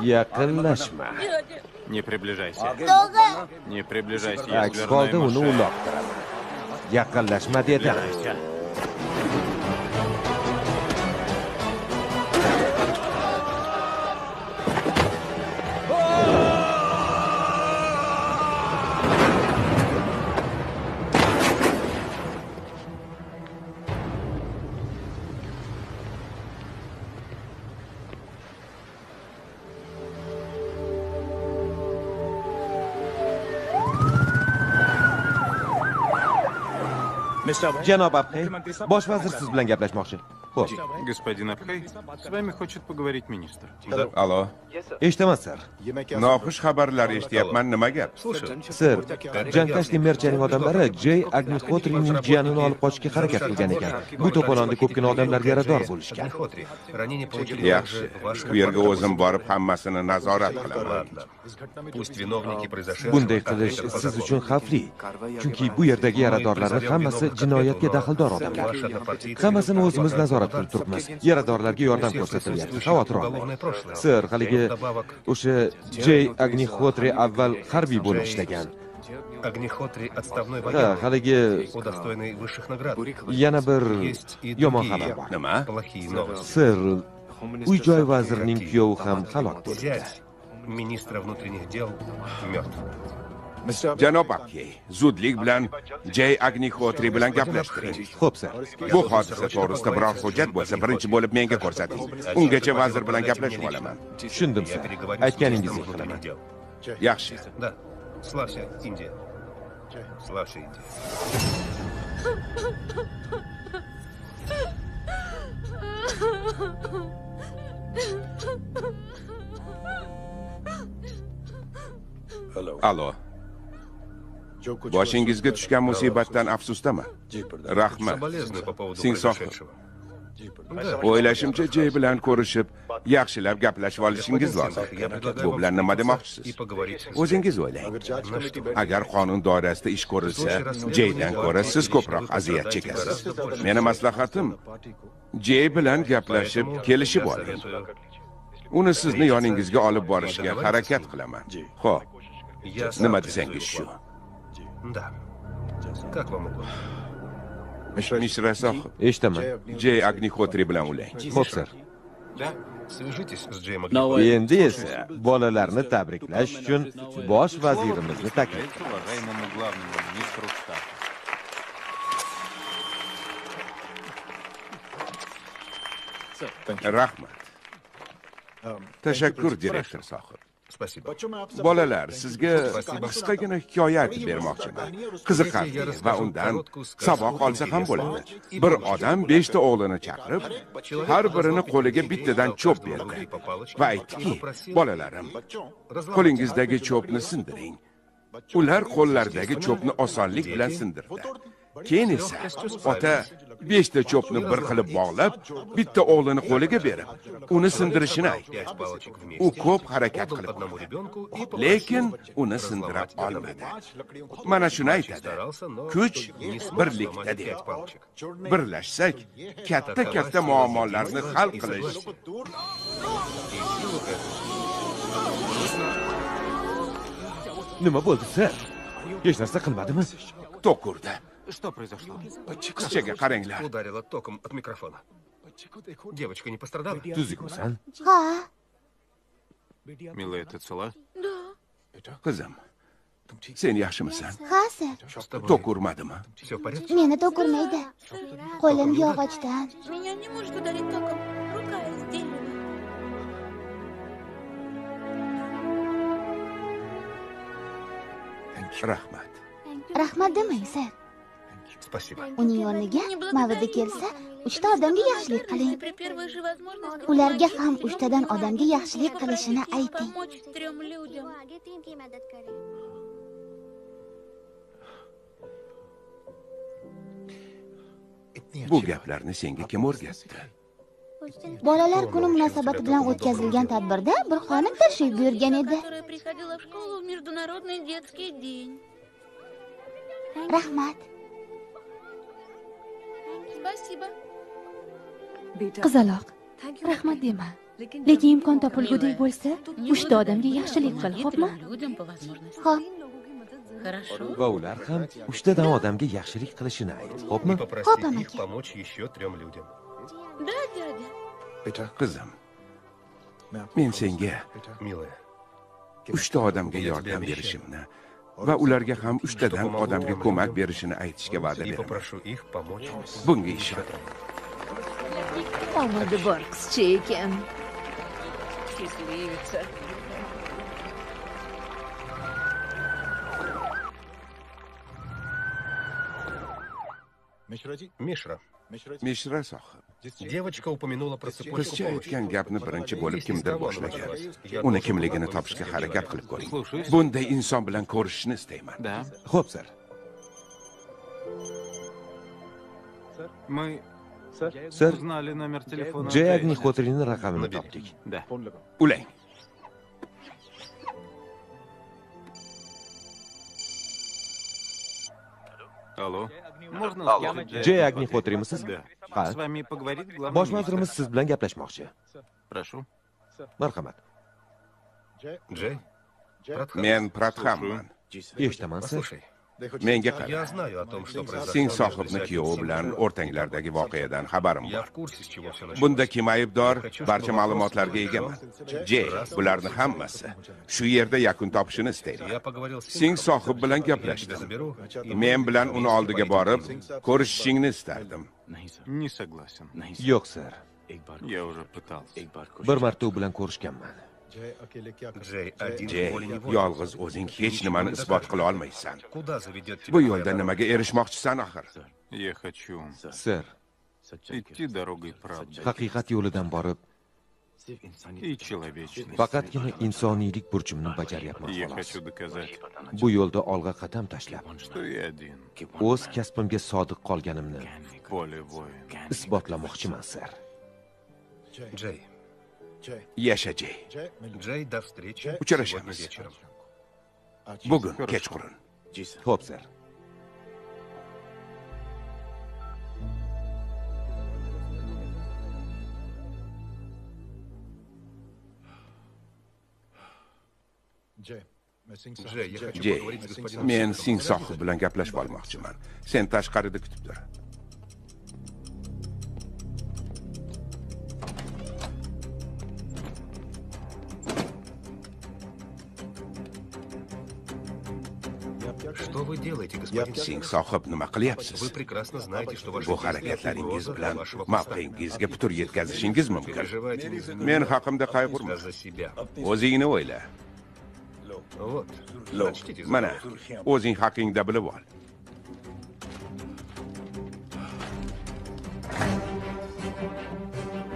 Yaqinlashma. Не приближайся. Tog'a! Не приближайся, я Aks сверну holda uni ему шею. uloqtiraman. Yaqinlashma dedim. Приближайся. Janob Abhay, bosh vazir siz bilan gaplashmoqchi. Xo'p, Господин Абхай, с вами хочет поговорить министр. Alo. eshitaman, sir. Noxush xabarlar eshityapman, nima gap? Sir, Jankashli merchaning odamlari Jay Agnihotrining jiyanini olib qochishga harakat qilgan ekan. Bu to'polonda ko'pgina odamlar yarador bo'lishgan. Yaxshi. Bu yerga o'zim borib hammasini nazorat qilaman. Bunday qilish siz uchun xavfli. Chunki bu yerdagi yaradorlarning hammasi jinoyatga daxldor odamlar. Hammasini o'zimiz nazorat qilib turibmiz. Yaradorlarga yordam ko'rsatilyapti. Xavotir olmang. Sir, haligi o'sha Jay Agnihotri avval harbiy bo'lib ishlagan. Ha, haligi yana bir yomon xabar bor. Nima? Sir, uy-joy vazirining kuyovi ham halok bo'ldi. Министра внутренних дел мертв. Janob Abhay, zudlik bilan Jay Agnihotri bilan gaplashtiring. Xo'p, sir. Bu hodisa to'g'risida biror hujjat bo'lsa, birinchi bo'lib menga ko'rsating. Ungacha vazir bilan gaplashib olaman. Tushundim, sir. Aytganingizni qilaman. Yaxshi. Да. Славься, Индия. Славься, Индия. Alo. Boshingizga tushgan musibatdan afsusdaman. Rahmat. Соболезную по поводу Singsoq. произошедшего. O'ylashimcha Jay bilan ko'rishib, yaxshilab gaplashib olishingiz lozim. Bu bilan nima demoqchisiz? O'zingiz o'ylang. Agar qonun doirasida ish ko'rilsa, Jaydan ko'ra siz ko'proq aziyat chekasiz. Meni maslahatim, Jay bilan gaplashib, kelishib oling. Uni sizni yoningizga olib borishga harakat qilaman. Xo'p. Nima desangiz shu. Да. Как вам угодно. Mishra sohib, eshitaman. Jey Agnihotri bilan ulang. Xo'p, sir. Свяжитесь с Джеем Endi esa bolalarni tabriklash uchun bosh vazirimizni taklif qilamiz. Уважаемому главному министру штата. Rahmat. Tashakkur, direktor sohib. Спасибо. Bolalar, sizga qisqagina hikoya aytib bermoqchiman. Qiziqarli va undan saboq olsa ham bo'ladi. Bir odam 5 ta o'g'lini chaqirib, har birini qo'liga bittadan cho'p berdi va aytdiki: "Bolalarim, qo'lingizdagi cho'pni sindiring." Ular qo'llaridagi cho'pni osonlik bilan sindirdi. Keyin esa ota 5 ta cho'pni bir qilib bog'lab, bitta o'g'lini qo'liga berib, uni sindirishini aytdi. U ko'p harakat qilib, lekin uni sindira olmadi. Mana shuni aytadi. Kuch birlikda deb. Birlashsak, katta muammolarni hal qilish. Nima bo'ldi, sir? Hech narsa qilmadimi? Tok urdi. Что произошло? Qizchaga qaranglar. Ударила током от микрофона. Девочка не пострадала? Tuzukmisan? Ha, Милая, ты цела? Qizim, sen yaxshimisan? ha, sir. Tok urmadimi? Все в порядке? Meni to'kurmaydi. Qo'lim yog'ochdan. Меня не может ударить током. Рука из дерева. Rahmat. Rahmat demang, sir. Спасибо. Uning o'rniga Mavida kelsa, 3 ta odamga yaxshilik qiling. При первой же возможности Ularga ham 3 tadan odamga yaxshilik qilishini ayting. помочь 3 людям. Bu gaplarni senga kim o'rgatdi? Bolalar kuni munosabati bilan o'tkazilgan tadbirda bir xonim tashrif buyurgan edi. Которая приходила в школу в Международный детский день. Rahmat. Спасибо. Qizaloq, rahmat dema. Lekin imkon topilgudek bo'lsa, 3 ta odamga yaxshilik qil, xo'pmi? Людям по возможности. Xo'p, Хорошо. Va ular ham 3 tadan odamga yaxshilik qilishini ayt. И Xo'pmi? попросите Папа, их помочь еще 3 людям. Да, дядя. Qizim, men senga Милая, 3 ta odamga yordam berishimni va ularga ham 3 tadan odamga ko'mak berishini aytishga va'da и beraman. попрошу их помочь. Bunga ishon. Omadi bor qizcha ekan. Мишра, Mishra sohib, девочка упомянула про цепочку qizcha помощи. aytgan gapni birinchi bo'lib kimdir boshlagan. Uni kimligini topishga harakat qilib ko'ring. Слушаюсь. Bunday inson bilan ko'rishishni istayman. Да. Xo'p, sir. Мы Sir, узнали номер телефона. Jey Джея. Agnihotrining raqamini topdik. Да. Ulang. Алло. Можно услышать Jey Джея Agnihotrimiz? Да. Ha. С вами поговорит главный Bosh министр. vazirimiz siz bilan gaplashmoqchi. Прошу. Marhamat. Джей, Пратхам, Men Prathamman. Eshitaman, sir. послушай, Menga я qara. знаю о том, что Sen произошло. sohibni kuyovi bilan o'rtanglardagi voqeadan xabarim Я bor. в курсе, с чего все началось. Bunda kim aybdor? Barcha ma'lumotlarga egaman. Jey, bularni hammasi shu yerda yakun topishini istaydi. Я поговорил с Sing Сингхом. sohib bilan Я тебя gaplashdim. заберу. Men bilan uni oldiga borib, ko'rishishingni istardim. Не согласен. Yo'q, sir. Я уже пытался. Bir marta u bilan ko'rishganman. Джей, один Jey, волей-неволей. yolg'iz o'zing hech nimani isbot qila olmaysan. Куда заведет тебя Bu твоя yo'lda дорога? nimaga erishmoqchisan axir? Я хочу Sir, идти дорогой правды haqiqat yo'lidan borib, и человечности. faqatgina insoniylik burchimni bajaryapman Я xolos. хочу доказать, Bu yo'lda olg'a qadam tashlab, что я один. o'z kasbimga sodiq qolganimni Поле воин. isbotlamoqchiman, sir. Джей, Yasha Jey. Джей, до встречи Uchrashamiz. сегодня вечером. Bugun kechqurun. Xo'p, sir. Jey, men Sing sohib bilan gaplashib olmoqchiman. Sen tashqarida kutib tur. Что вы делаете, господин Sing sohib, nima qilyapsiz? Вы прекрасно знаете, что ваши Bu harakatlaringiz bilan вашего mavqeingizga putur yetkazishingiz mumkin. переживаете не за Men haqimda а qayg'urma. за себя. O'zingni o'yla. Вот. Прочтите Mana, заголовки. o'zing haqingda bilib ol.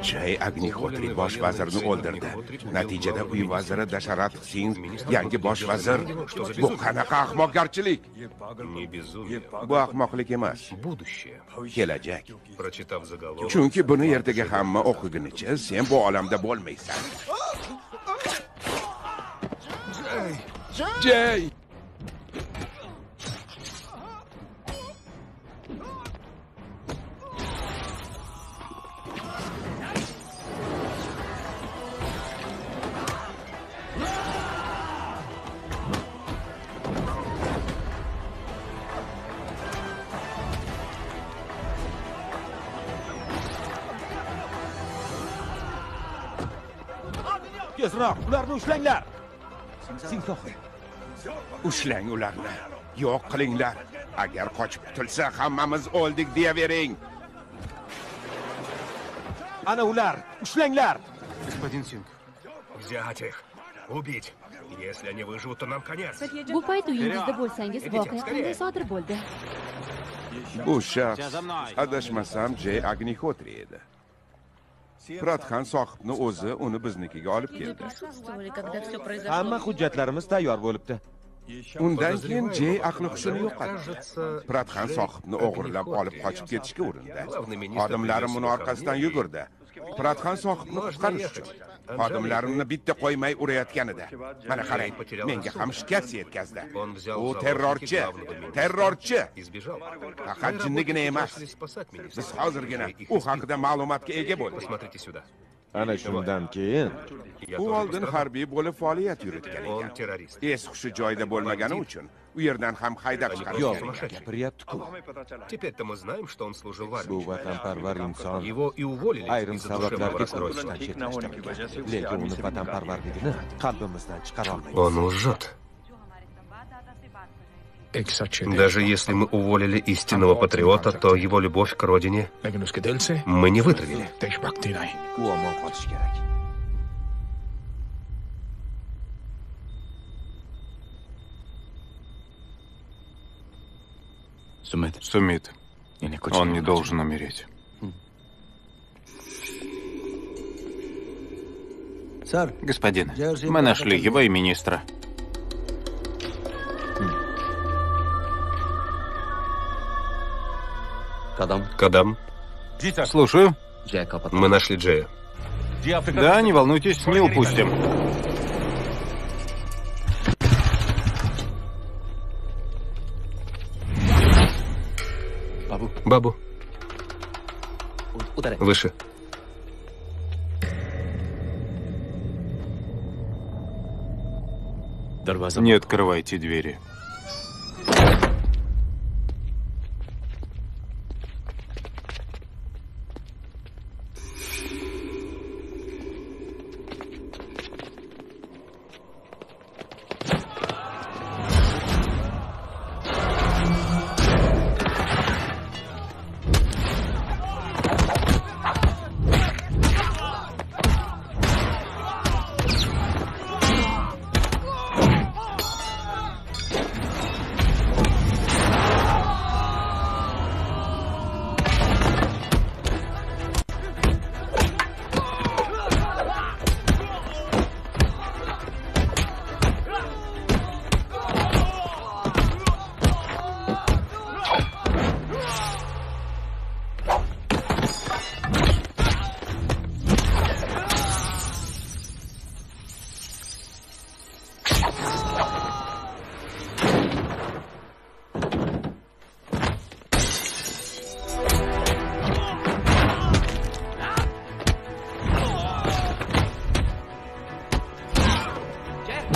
Jay Agnihotri bosh vazirni o'ldirdi. Natijada uy vaziri Dasharat Singh yangi bosh vazir. Bu qanaqa ahmoqgarchilik? Не безумие. Bu ahmoqlik emas, Будущее. kelajak. Прочитав заголовок, Chunki buni ertaga hamma o'qigunicha sen bu olamda bo'lmaysan. Jay! Tezroq, ularni ushlanglar. Sing sohib. Ushlang ularni. Yo'q qilinglar. Agar qochib qutulsa hammamiz o'ldik deyavering. Ana ular, ushlanglar. Господин Синг. взять их, убить. Если они выживут, то нам конец. Bu payt uyingizda bo'lsangiz, voqea qanday sodir bo'ldi? Bu shaxs adashmasam Jay Agnihotri edi. Pratxan sohibni o'zi uni biznikiga olib Вы keldi. присутствовали, когда все произошло? Hamma hujjatlarimiz tayyor bo'libdi. Undan keyin Jay aqli hushini yo'qotdi. Кажется, Pratxan sohibni o'g'irlab olib qochib ketishga urindi. Главный министр Xodimlarim uni принес orqasidan охрану. yugurdi. Pratxan sohibni qutqarish uchun xodimlarimni bitta qo'ymay urayotganida. Mana qarang, menga ham shikast yetkazdi. Он взял U в terrorchi, заложники главного министра terrorchi. и сбежал. Faqat jinnigina emas. Пошли спасать министра. Biz hozirgina u haqida ma'lumotga ega bo'ldik. Посмотрите сюда. Ana shundan keyin Я U тоже oldin пострадал. harbiy bo'lib faoliyat yuritgan Он ekan. террорист. Es-hushi joyida bo'lmagani uchun u yerdan ham haydab yo'q, chiqarishgan. gapiryapti-ku. Теперь-то мы знаем, что он служил в Bu армии. vatanparvar inson Его и уволили ayrim из-за душевного sabablarga ko'ra расстройства. ishdan chetlashtirilgan. Lekin uni vatanparvarligini qalbimizdan chiqara olmaymiz. Он лжет. Даже если мы уволили истинного патриота, то его любовь к родине мы не вытравили. U omon qolishi kerak. Сумит. Он не должен умереть. Господин, мы нашли его и министра. Кадам, Слушаю. мы нашли Джея. Да, не волнуйтесь, не упустим. Бабу, выше. Не открывайте двери.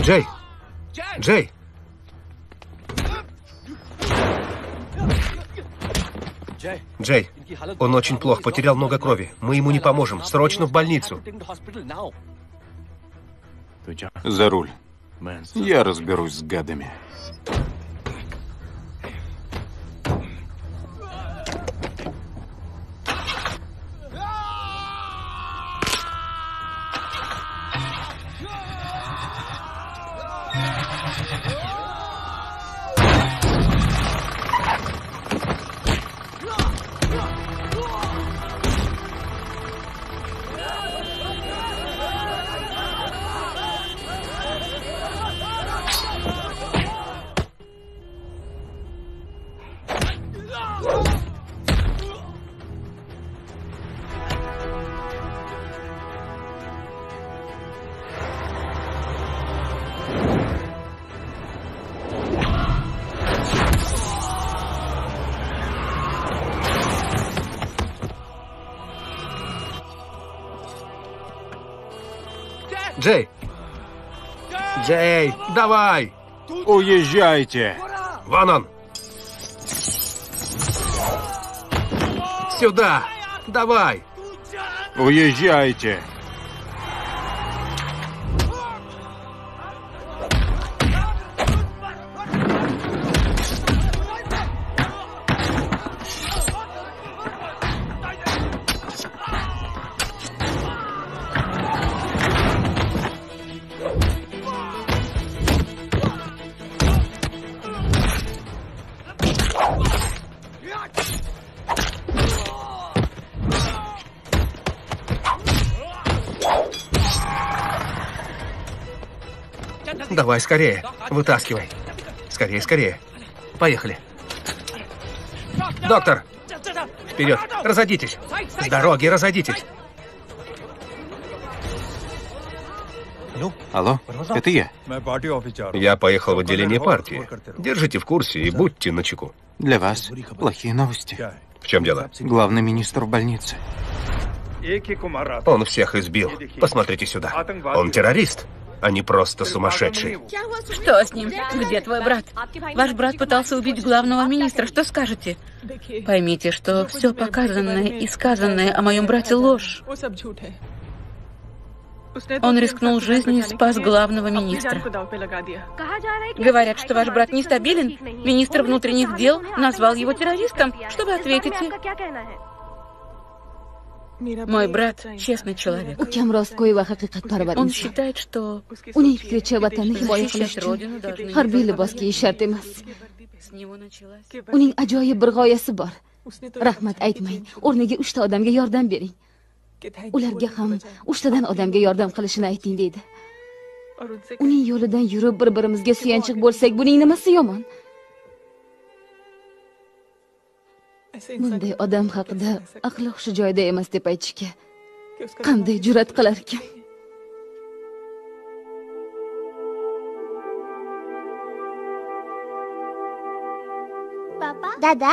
Джей! Джей! Джей, он очень плох, потерял много крови. Мы ему не поможем. Срочно в больницу. За руль. Я разберусь с гадами. Джей! Джей, давай! Уезжайте! Вон он! Сюда! Давай! Уезжайте! Давай, скорее. Вытаскивай. Скорее, скорее. Поехали. Доктор! Вперед! Разойдитесь! С дороги разойдитесь! Алло, это я. Я поехал в отделение партии. Держите в курсе и будьте начеку. Для вас плохие новости. В чем дело? Главный министр в больнице. Он всех избил. Посмотрите сюда. Он террорист, а не просто сумасшедший. Что с ним? Где твой брат? Ваш брат пытался убить главного министра. Что скажете? Поймите, что все показанное и сказанное о моем брате ложь. Он рискнул жизнью и спас главного министра. Говорят, что ваш брат нестабилен. Министр внутренних дел назвал его террористом. Что вы ответите? Мой брат честный человек. Ukam rostgo'y va haqiqatparvar Он inson. считает, что Uning fikricha vatanni himoya qilish защищать uchun родину должны harbiy libos kiyish shart emas. С него началась. Uning ajoyib bir g'oyasi bor. Rahmat aytmang, o'rniga 3 ta odamga yordam bering. Ularga ham 3 tadan odamga yordam qilishini ayting deydi. Uning yo'lidan yurib bir-birimizga suyanchiq bo'lsak, buning nimasi yomon? Bunday odam haqida aqli hushi joyida emas deb aytishga qanday jur'at qilar ekan? Dada?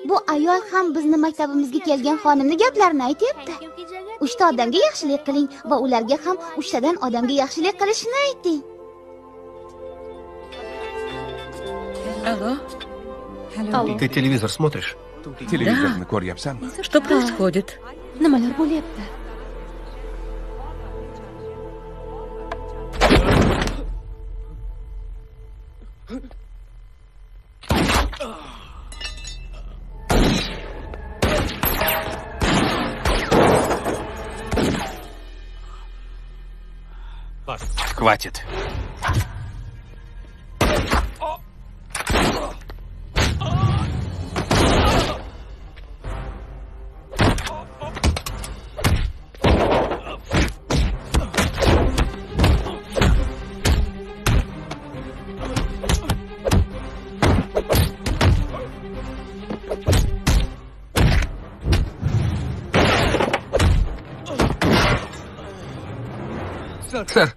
Bu ayol ham bizni maktabimizga kelgan xonimning gaplarini aytyapti. 3 ta odamga yaxshilik qiling va ularga ham 3 tadan odamga yaxshilik qilishini ayting. Алло? Ты телевизор смотришь? Televizorni ko'ryapsanmi? Что происходит? Nimalar bo'lyapti? Хватит. Сэр,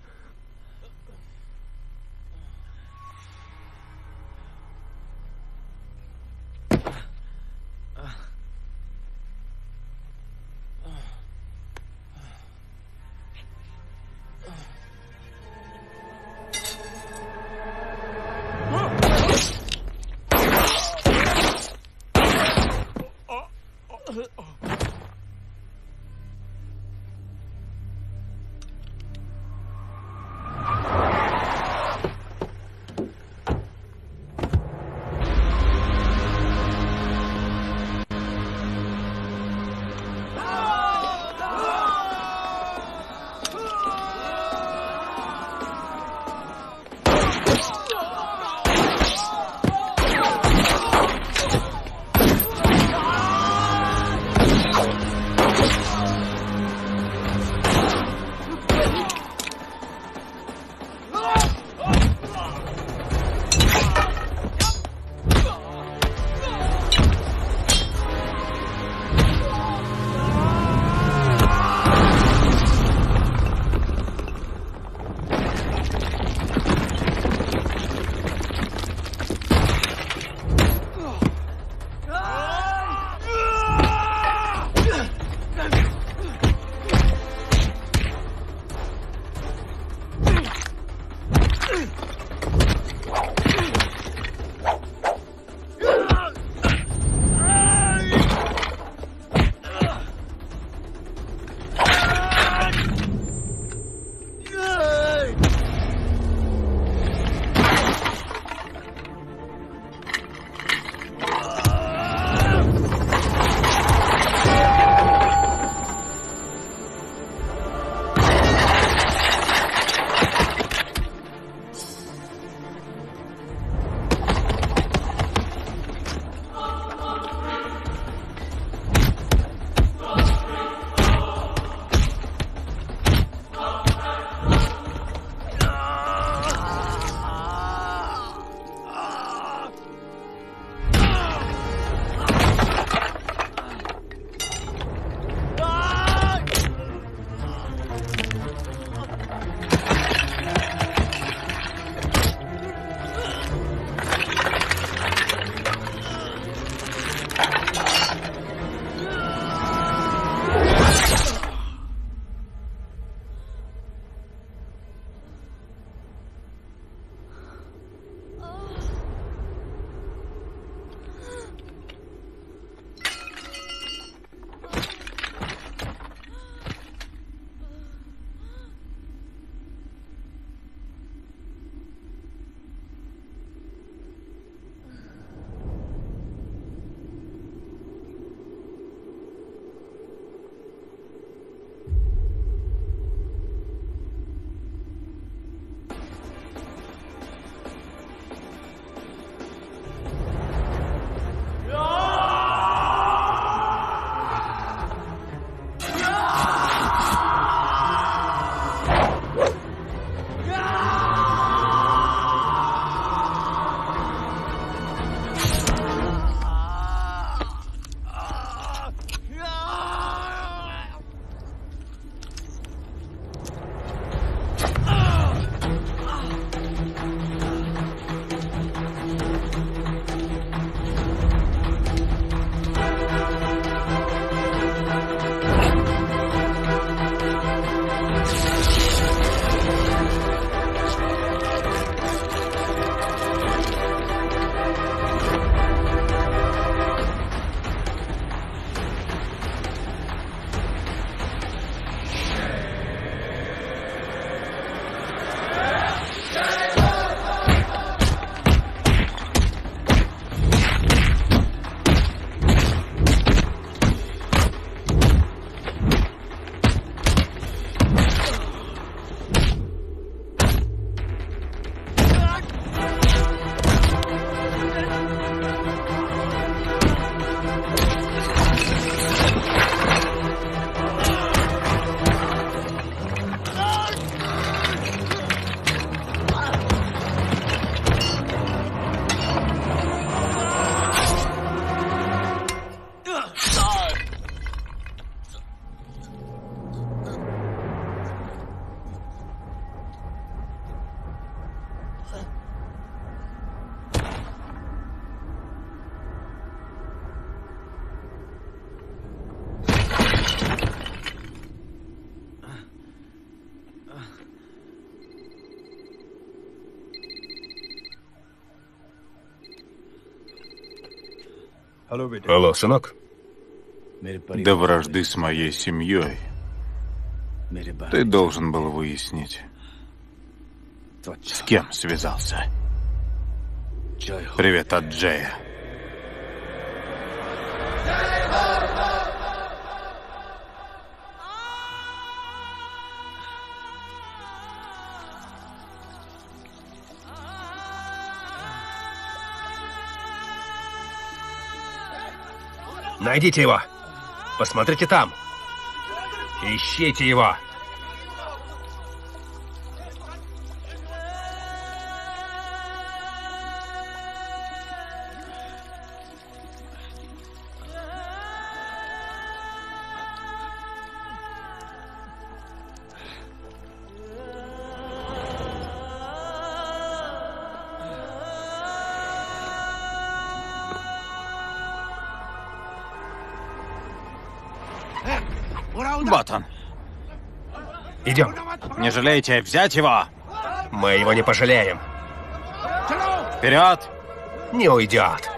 Алло, сынок. до вражды с моей семьей, ты должен был выяснить, с кем связался. Привет от Джея. Найдите его. Посмотрите там. Ищите его. Вот он. Идем. Не жалеете взять его? Мы его не пожалеем. Вперед! Не уйдет.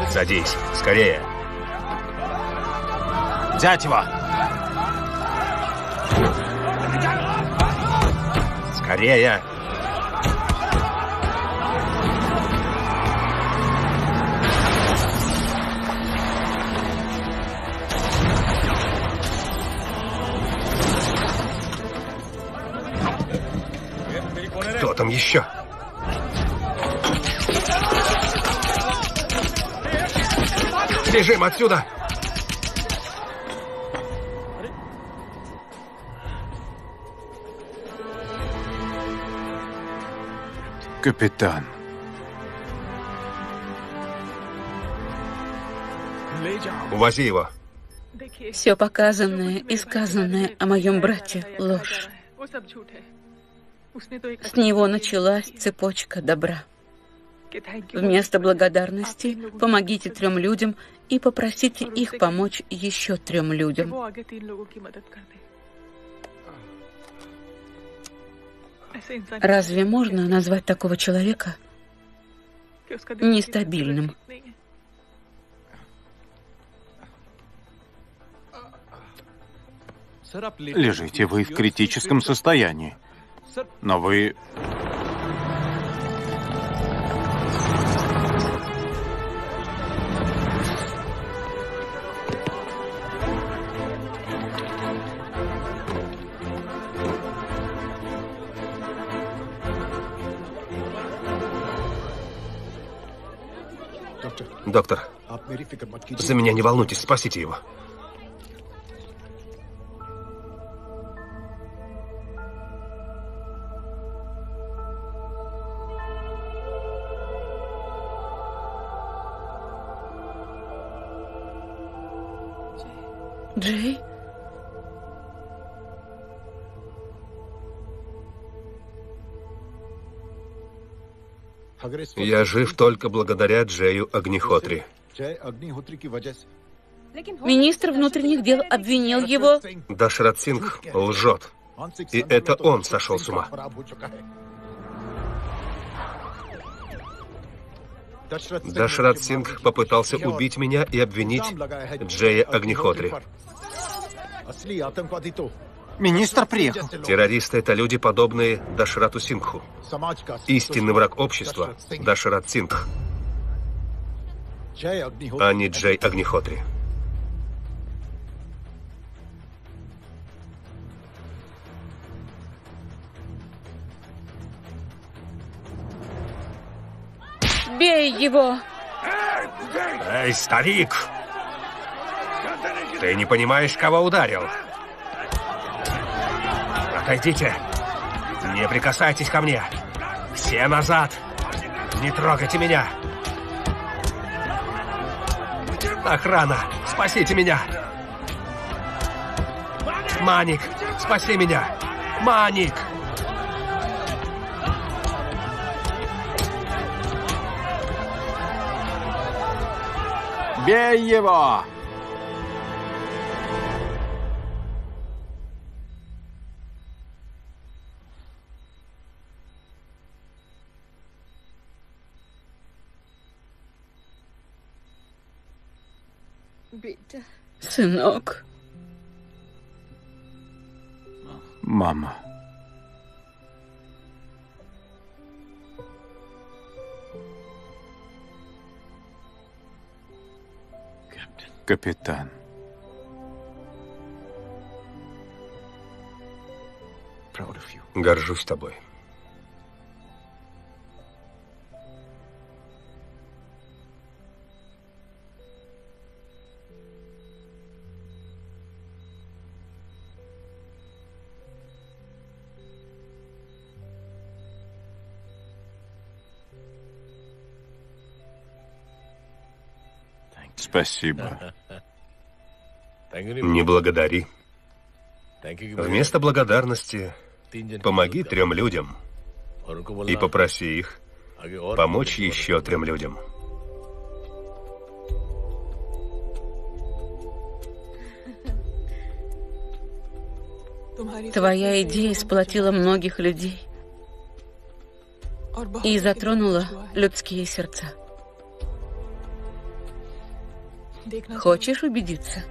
Садись, скорее. Взять его! Скорее. Кто там еще? Бежим отсюда! Капитан. Увози его. Все показанное и сказанное о моем брате — ложь. С него началась цепочка добра. Вместо благодарности помогите 3 людям и попросите их помочь еще 3 людям. Разве можно назвать такого человека нестабильным? Лежите вы в критическом состоянии. Но вы... Доктор, за меня не волнуйтесь, спасите его. Джей? Я жив только благодаря Джею Агнихотри. Министр внутренних дел обвинил его... Дашрат Сингх лжет. И это он сошел с ума. Дашрат Сингх попытался убить меня и обвинить Джея Агнихотри. Министр приехал. Террористы — это люди, подобные Дашрату Сингху. Истинный враг общества — Дашрат Сингх, а не Джей Агнихотри. Бей его! Эй, старик! Ты не понимаешь, кого ударил? Отойдите! Не прикасайтесь ко мне! Все назад! Не трогайте меня! Охрана! Спасите меня! Маник! Спаси меня! Маник! Бей его! Сынок. Мама. Капитан. Горжусь тобой. Спасибо. Не благодари. Вместо благодарности помоги 3 людям и попроси их помочь еще 3 людям. Твоя идея сплотила многих людей и затронула людские сердца. Хочешь убедиться?